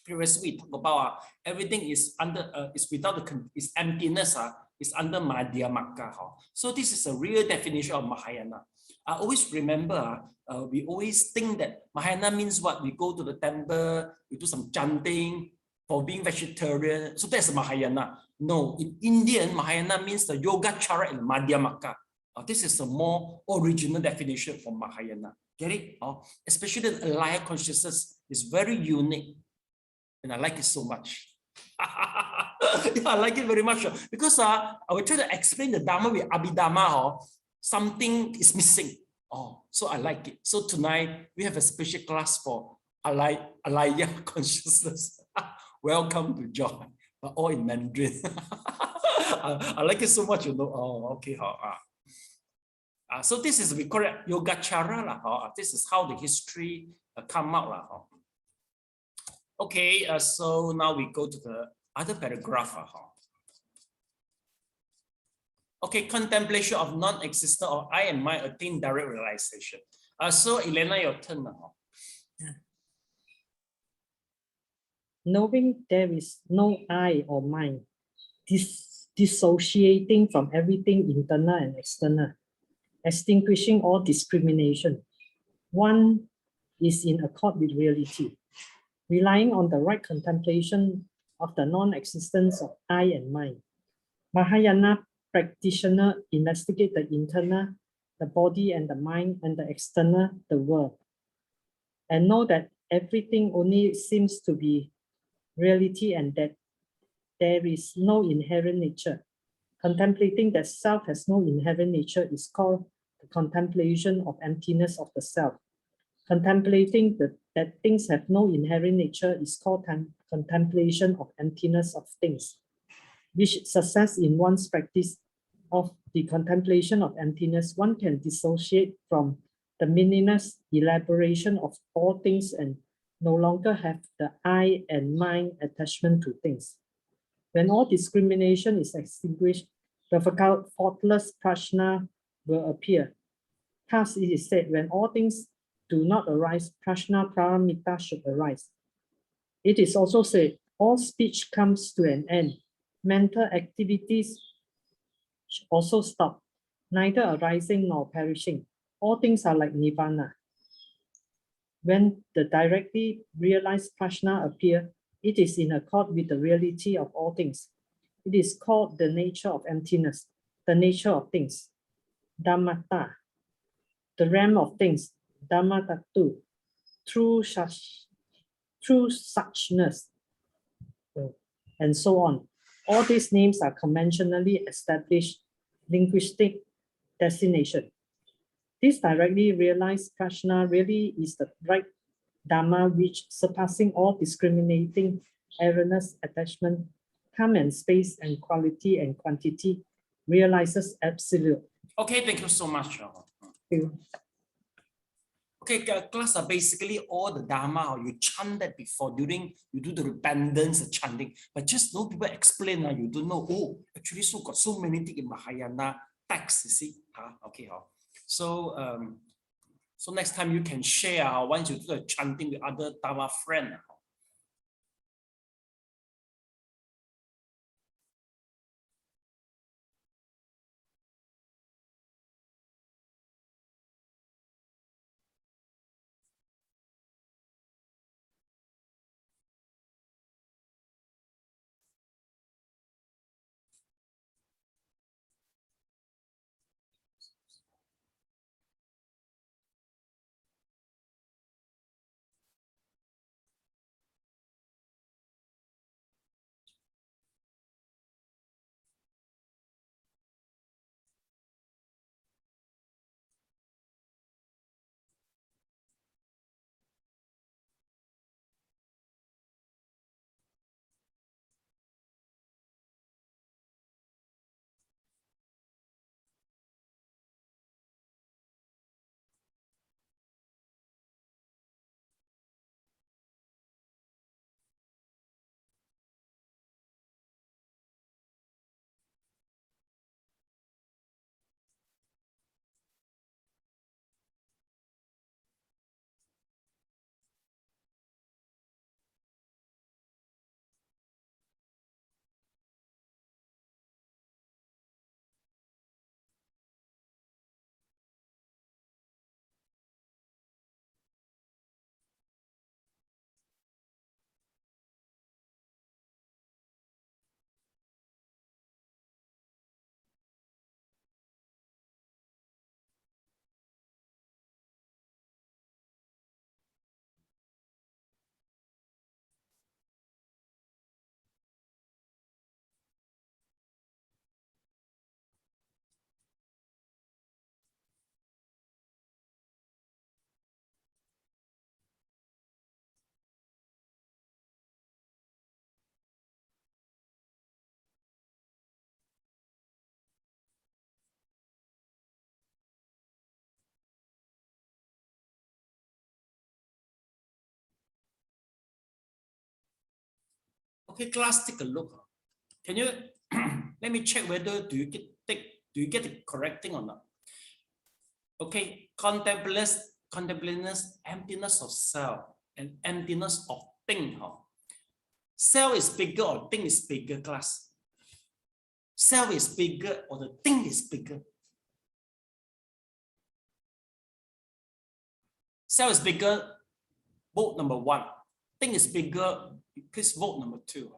S1: previously we talk about everything is under is without is emptiness. Is under Madhyamaka. So this is a real definition of Mahayana. I always remember, we always think that Mahayana means what? We go to the temple, we do some chanting for being vegetarian. So that's Mahayana. No, in Indian, Mahayana means the Yogacara and Madhyamaka. This is a more original definition for Mahayana. Get it? Especially the Alaya consciousness is very unique. And I like it so much. Yeah, I like it very much because I will try to explain the Dharma with Abhidhamma. Something is missing. So I like it. So tonight we have a special class for Alaya consciousness. Welcome to join, but all in Mandarin. I like it so much, you know. Okay. So this is, we call it Yogacara. This is how the history come out. Okay, so now we go to the other paragraph. Okay, contemplation of non-existent or I and mind attain direct realization. So Elena, your turn now.
S4: Knowing there is no I or mind, dissociating from everything internal and external, extinguishing all discrimination. One is in accord with reality, relying on the right contemplation of the non-existence of I and mind. Mahayana practitioner investigate the internal the body and the mind and the external, the world. And know that everything only seems to be reality and that there is no inherent nature. Contemplating that self has no inherent nature is called the contemplation of emptiness of the self. Contemplating that things have no inherent nature is called contemplation of emptiness of things. With success in one's practice of the contemplation of emptiness, one can dissociate from the meaningless elaboration of all things and no longer have the I and mind attachment to things. When all discrimination is extinguished, the faultless prajna will appear. Thus it is said, when all things do not arise, prajna paramita should arise. It is also said, all speech comes to an end. Mental activities also stop, neither arising nor perishing. All things are like nirvana. When the directly realized prajna appear, it is in accord with the reality of all things. It is called the nature of emptiness, the nature of things, dhammata, the realm of things, dhammatatu, true suchness, and so on. All these names are conventionally established linguistic designation. This directly realized prajna really is the right dharma which, surpassing all discriminating erroneous attachment, time and space and quality and quantity, realizes absolute.
S1: Okay, thank you so much.
S4: Thank you.
S1: Okay, class are basically all the Dharma, you chant that before, during you do the repentance chanting, but just no people explain, you don't know, oh, actually so got so many things in Mahayana text, you see. Okay, so so next time you can share once you do the chanting with other Dharma friends. Okay, class, take a look. Can you let me check whether do you get the correct thing or not? Okay, contemplateness, emptiness of self, and emptiness of thing. Self is bigger or thing is bigger, class? Self is bigger or the thing is bigger? Self is bigger, vote number 1. Thing is bigger, please vote number 2.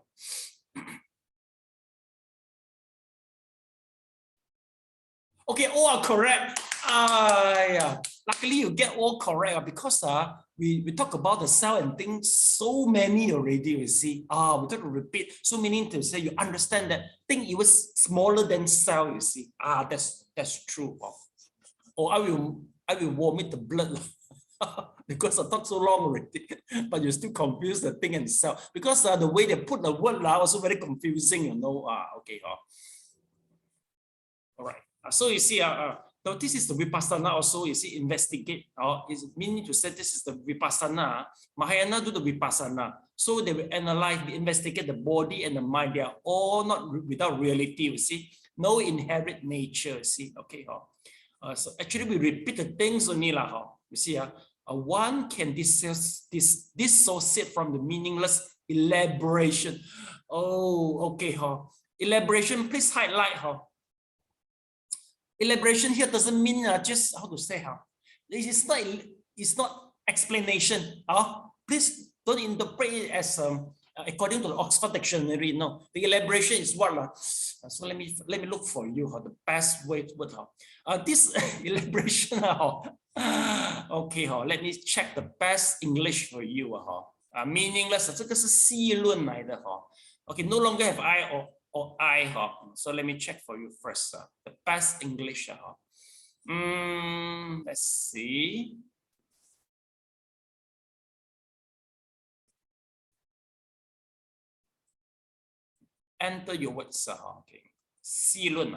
S1: Okay, all are correct. Yeah. Luckily you get all correct because we talk about the cell and things so many already, you see. We got to repeat so many to say you understand that thing it was smaller than cell, you see. That's true. Or I will vomit the blood because I talk so long already, but you still confuse the thing and cell because the way they put the word also very confusing, you know. Okay. All right. So you see, now this is the vipassana also, you see, investigate. Is meaning to say this is the vipassana. Mahayana do the vipassana. So they will analyze, they investigate the body and the mind. They are all not without reality, you see. No inherent nature, you see. Okay. So actually we repeat the things only. You see, one can dissociate from the meaningless elaboration. Oh, okay. Elaboration, please highlight. Elaboration here doesn't mean just how to say it's not explanation. Please don't interpret it as according to the Oxford Dictionary. No, the elaboration is what. So let me look for you the best way to put this elaboration. Okay, let me check the best English for you. Meaningless. 这个是细论来的 Okay, no longer have I or I. So let me check for you first. The best English. Let's see. Enter your words. Okay. 细论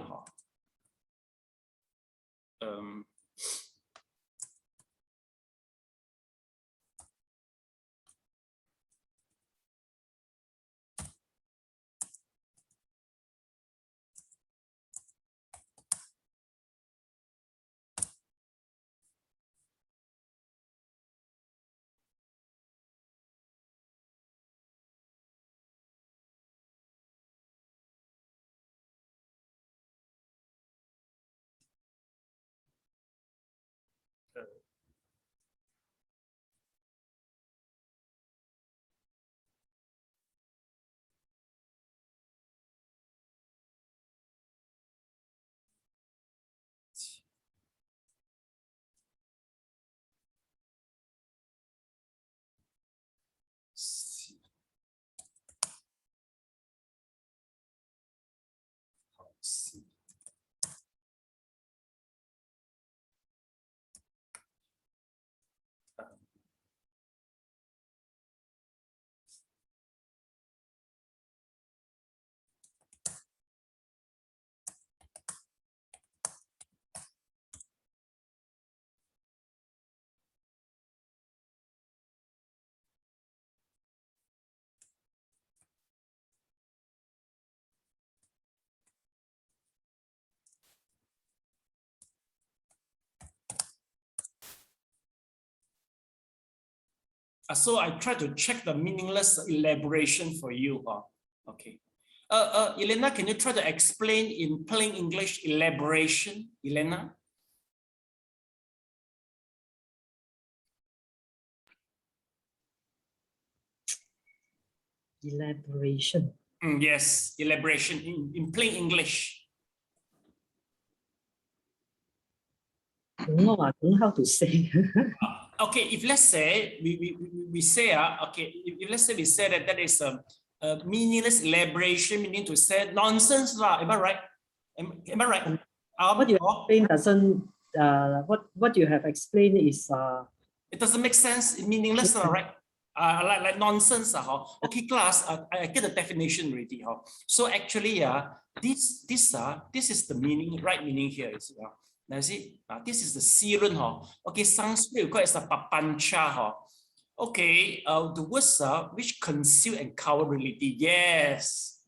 S1: So I try to check the meaningless elaboration for you. Okay. Elena, can you try to explain in plain English elaboration? Elena?
S4: Elaboration.
S1: Yes, elaboration in plain English.
S4: No, I don't know how to say.
S1: Okay, if let's say we say okay, if let's say we say that is a meaningless elaboration, meaning to say nonsense lah. Am I right? Am I right?
S4: What you explain doesn't. What you have explained is.
S1: It doesn't make sense. Meaningless, right? Like nonsense. Okay, class. I get the definition already. So actually, this is the meaning, right meaning here. Now see, this is the silun. Okay, Sanskrit we call it the papancha. Okay, the words which conceal and cover reality. Yes,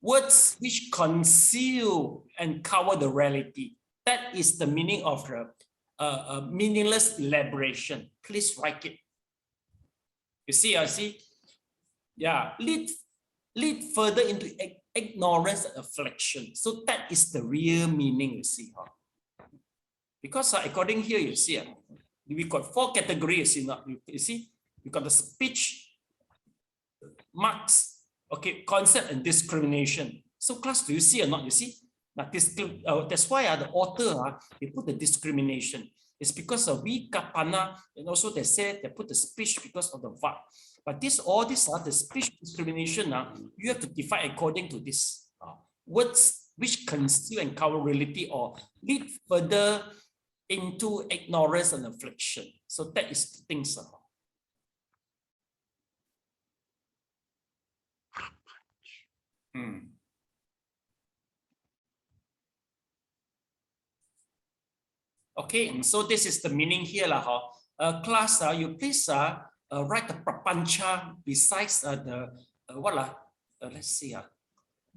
S1: words which conceal and cover the reality. That is the meaning of the meaningless elaboration. Please write it. You see, see, yeah, lead further into ignorance and affliction. So that is the real meaning. You see, because according here, you see, we got 4 categories. You see, we got the speech, marks, okay, concept and discrimination. So class, do you see or not? You see, Now, that's why the author they put the discrimination. It's because of vikapana, and also they say they put the speech because of the vak. But all these are the speech discrimination. You have to define according to this words which conceal and cover reality or lead further into ignorance and affliction. So that is the things. Okay, and so this is the meaning here. Class, you please write the prapancha besides the let's see,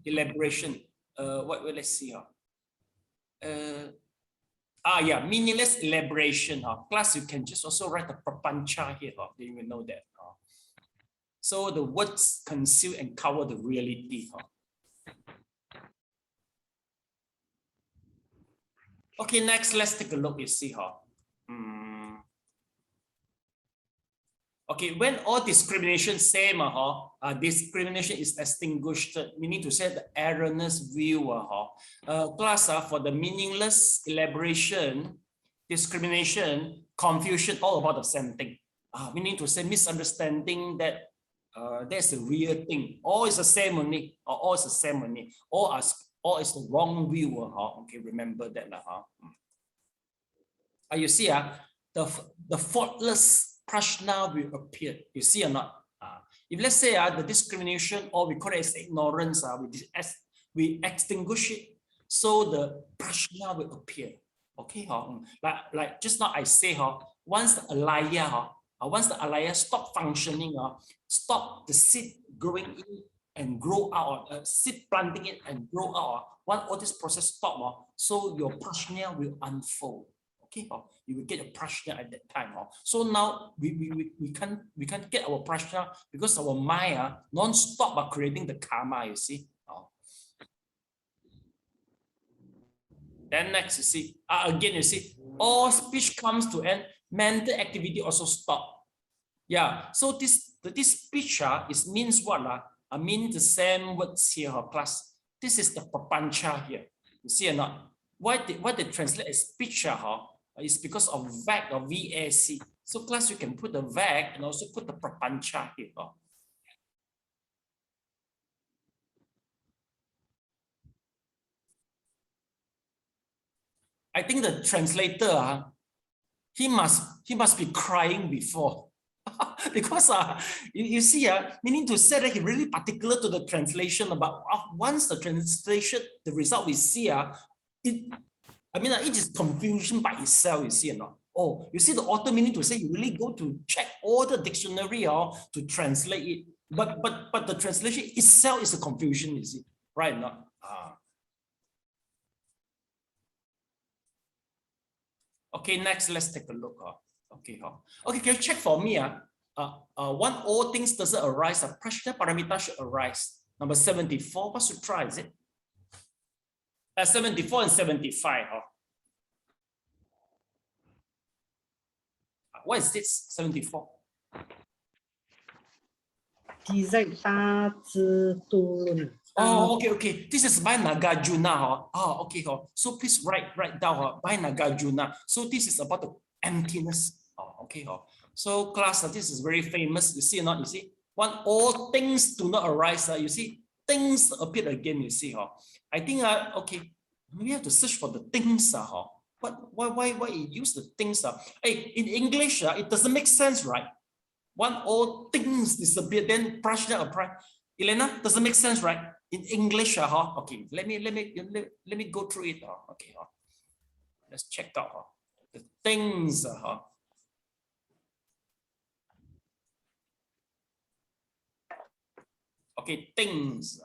S1: elaboration. Let's see. Yeah, meaningless elaboration. Class, you can just also write the prapancha here. Then you will know that. So the words conceal and cover the reality. Okay, next, let's take a look. You see, okay, when all discrimination same, discrimination is extinguished, meaning to say the erroneous view. Class, for the meaningless elaboration, discrimination, confusion, all about the same thing. Meaning to say misunderstanding that that's the real thing. All is the same only, or all is the same only. All is the wrong view. Okay, remember that. You see, the faultless prajna will appear. You see or not? If let's say the discrimination, or we call it as ignorance, we extinguish it, so the prajna will appear. Okay, like just now I say, once the alaya stop functioning, stop the seed growing in and grow out, seed planting it and grow out. Once all this process stop, so your prajna will unfold. Okay, you will get a prajna at that time. So now we can't get our prajna because our mind non-stop creating the karma. You see. Then next, you see, again, you see, all speech comes to end, mental activity also stop. Yeah, so this speech means what? Mean the same words here, class. This is the prapancha here. You see or not? Why they translate as speech is because of VAC or VAC. So class, you can put the VAC and also put the prapancha here. I think the translator, he must be crying before. Because you see, meaning to say that he really particular to the translation about once the translation, the result we see, it is confusion by itself, you see or not? Oh, you see the author meaning to say you really go to check all the dictionary to translate it. But the translation itself is a confusion, you see, right or not? Okay, next, let's take a look. Okay, can you check for me? One all things doesn't arise, a prajna paramita should arise. Number 74, what sutra is it? 74 and 75. What is this? 74.
S4: 记在大智度论。
S1: Oh, okay. This is by Nagarjuna. Okay. So please write down by Nagarjuna. So this is about the emptiness. Okay. So class, this is very famous. You see or not? You see, when all things do not arise, you see, things appear again. You see, I think okay, we have to search for the things. Why you use the things? Hey, in English, it doesn't make sense, right? When all things disappear, then prajna appear. Elena, doesn't make sense, right? In English, okay, let me go through it. Okay, let's check out the things. Okay, things.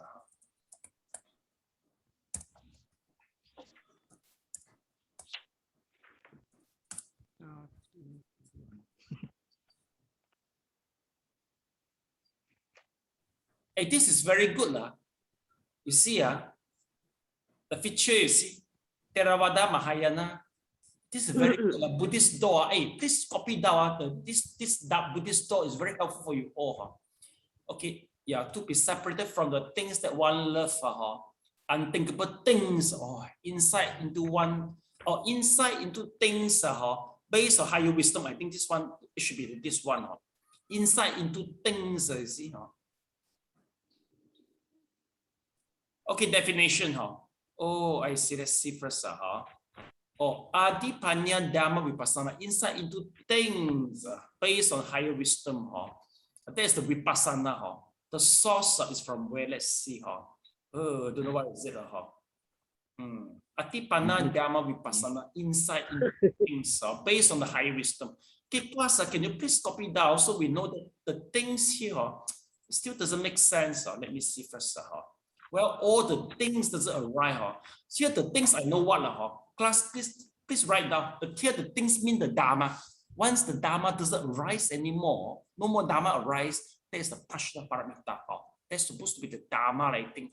S1: Hey, this is very good. You see, the feature, you see, Theravada Mahayana. This is very good. Buddhist door. Hey, please copy down. This Buddhist door is very helpful for you all. Okay, yeah, to be separated from the things that one loves. unthinkable things, or insight into one, or insight into things based on higher wisdom. I think this one, it should be this one. Insight into things, you see. Okay, definition. Oh, I see. Let's see first. Oh, Adipanya Dharma Vipassana, insight into things based on higher wisdom. That's the Vipassana. The source is from where? Let's see. Oh, don't know what is it. Adipanya Dharma Vipassana, insight into things based on the higher wisdom. Okay, class, can you please copy down so we know that the things here still doesn't make sense. Let me see first. Well, all the things doesn't arrive. Here the things I know what. Class, please write down. But here the things mean the Dharma. Once the Dharma doesn't arise anymore, no more Dharma arise, there's the Prajna Paramita. That's supposed to be the Dharma, I think.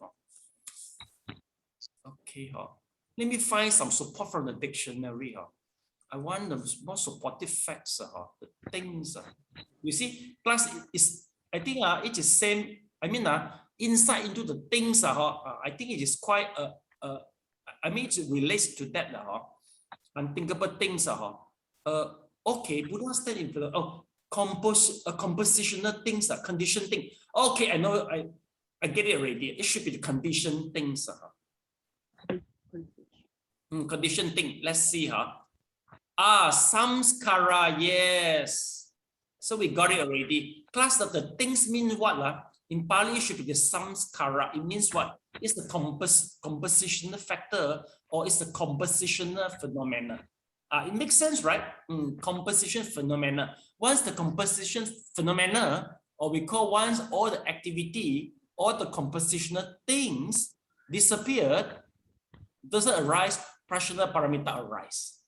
S1: Okay. Let me find some support from the dictionary. I want the more supportive facts. The things. You see, class is, I think it is same. I mean, insight into the things. I think it is quite I mean, it relates to that. Unthinkable things. Okay, Buddha said in the compositional things, conditioned thing. Okay, I know, I get it already. It should be the conditioned things. Conditioned thing. Let's see. Samskara, yes. So we got it already. Class of the things mean what? In Pali, it should be the samskara. It means what? It's the compositional factor, or it's the compositional phenomena. It makes sense, right? Composition phenomena. Once the composition phenomena, or we call once all the activity, all the compositional things disappeared, doesn't arise, prajna paramita arise.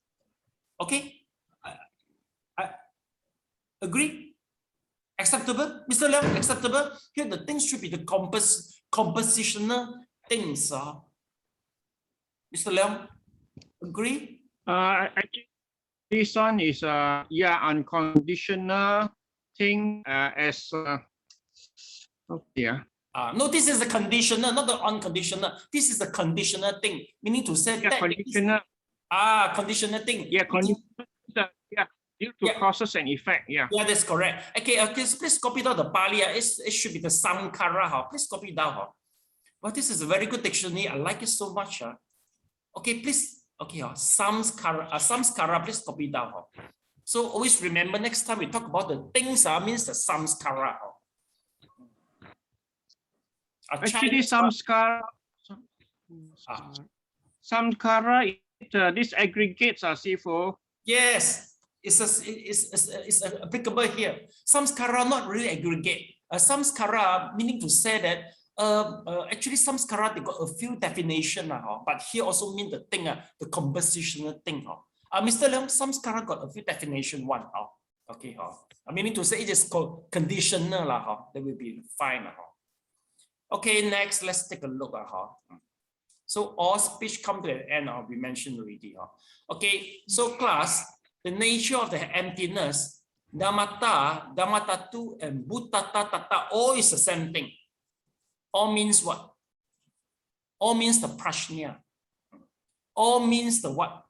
S1: Okay? I agree? Acceptable? Mr. Leong, acceptable? Here the things should be the compositional things. Mr. Leong, agree?
S3: Actually, this one is unconditional thing as
S1: no, this is the conditional, not the unconditional. This is the conditional thing, meaning to say that
S3: conditional.
S1: Conditional thing.
S3: Yeah, conditional. Due to causes and effect. Yeah,
S1: that's correct. Okay, so please copy down the Pali. It should be the Samkara. Please copy down. Well, this is a very good dictionary. I like it so much. Okay, please. Okay, samskara, please copy down. So always remember, next time we talk about the things, means the samskara.
S3: Actually, samskara this aggregates Sifu.
S1: Yes. It's applicable here. Samskara not really aggregate. Samskara meaning to say that actually samskara they got a few definition, but here also mean the thing, the compositional thing. Mr. Leong, samskara got a few definition one. Okay, meaning to say it is conditional, that will be fine. Okay, next let's take a look. So all speech come to an end. We mentioned already. Okay, so class. The nature of the emptiness, dhammata, dhammatatu, and bhuttata tata, all is the same thing. All means what? All means the prajna. All means the what?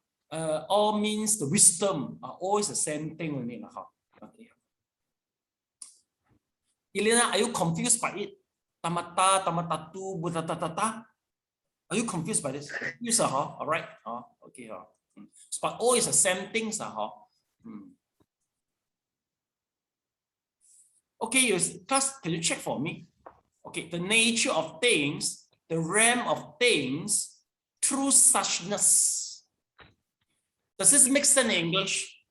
S1: All means the wisdom. All is the same thing only. Okay. Elena, are you confused by it? Dhammata, dhammatatu, bhuttata tata. Are you confused by this? Yes, all right. Okay. But all is the same things. Okay, class, can you check for me? Okay, the nature of things, the realm of things, through suchness. Does this make sense in English?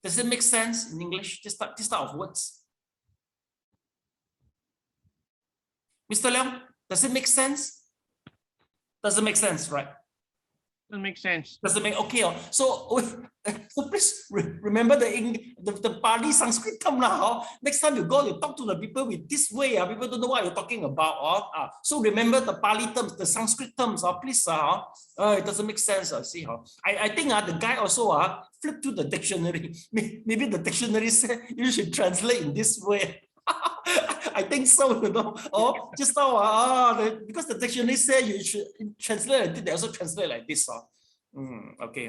S1: Does it make sense in English? This type of words. Mr. Leong, does it make sense? Doesn't make sense, right?
S3: Doesn't make sense.
S1: Doesn't make okay. So please remember the Pali Sanskrit term now. Next time you go, you talk to the people with this way. People don't know what you're talking about. So remember the Pali terms, the Sanskrit terms. Please. It doesn't make sense. See. I think the guy also flip to the dictionary. Maybe the dictionary said you should translate in this way. I think so, you know. Oh, just now, because the dictionary say you should translate like this, they also translate like this. Okay,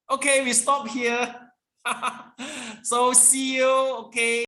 S1: Okay, we stop here. So see you. Okay.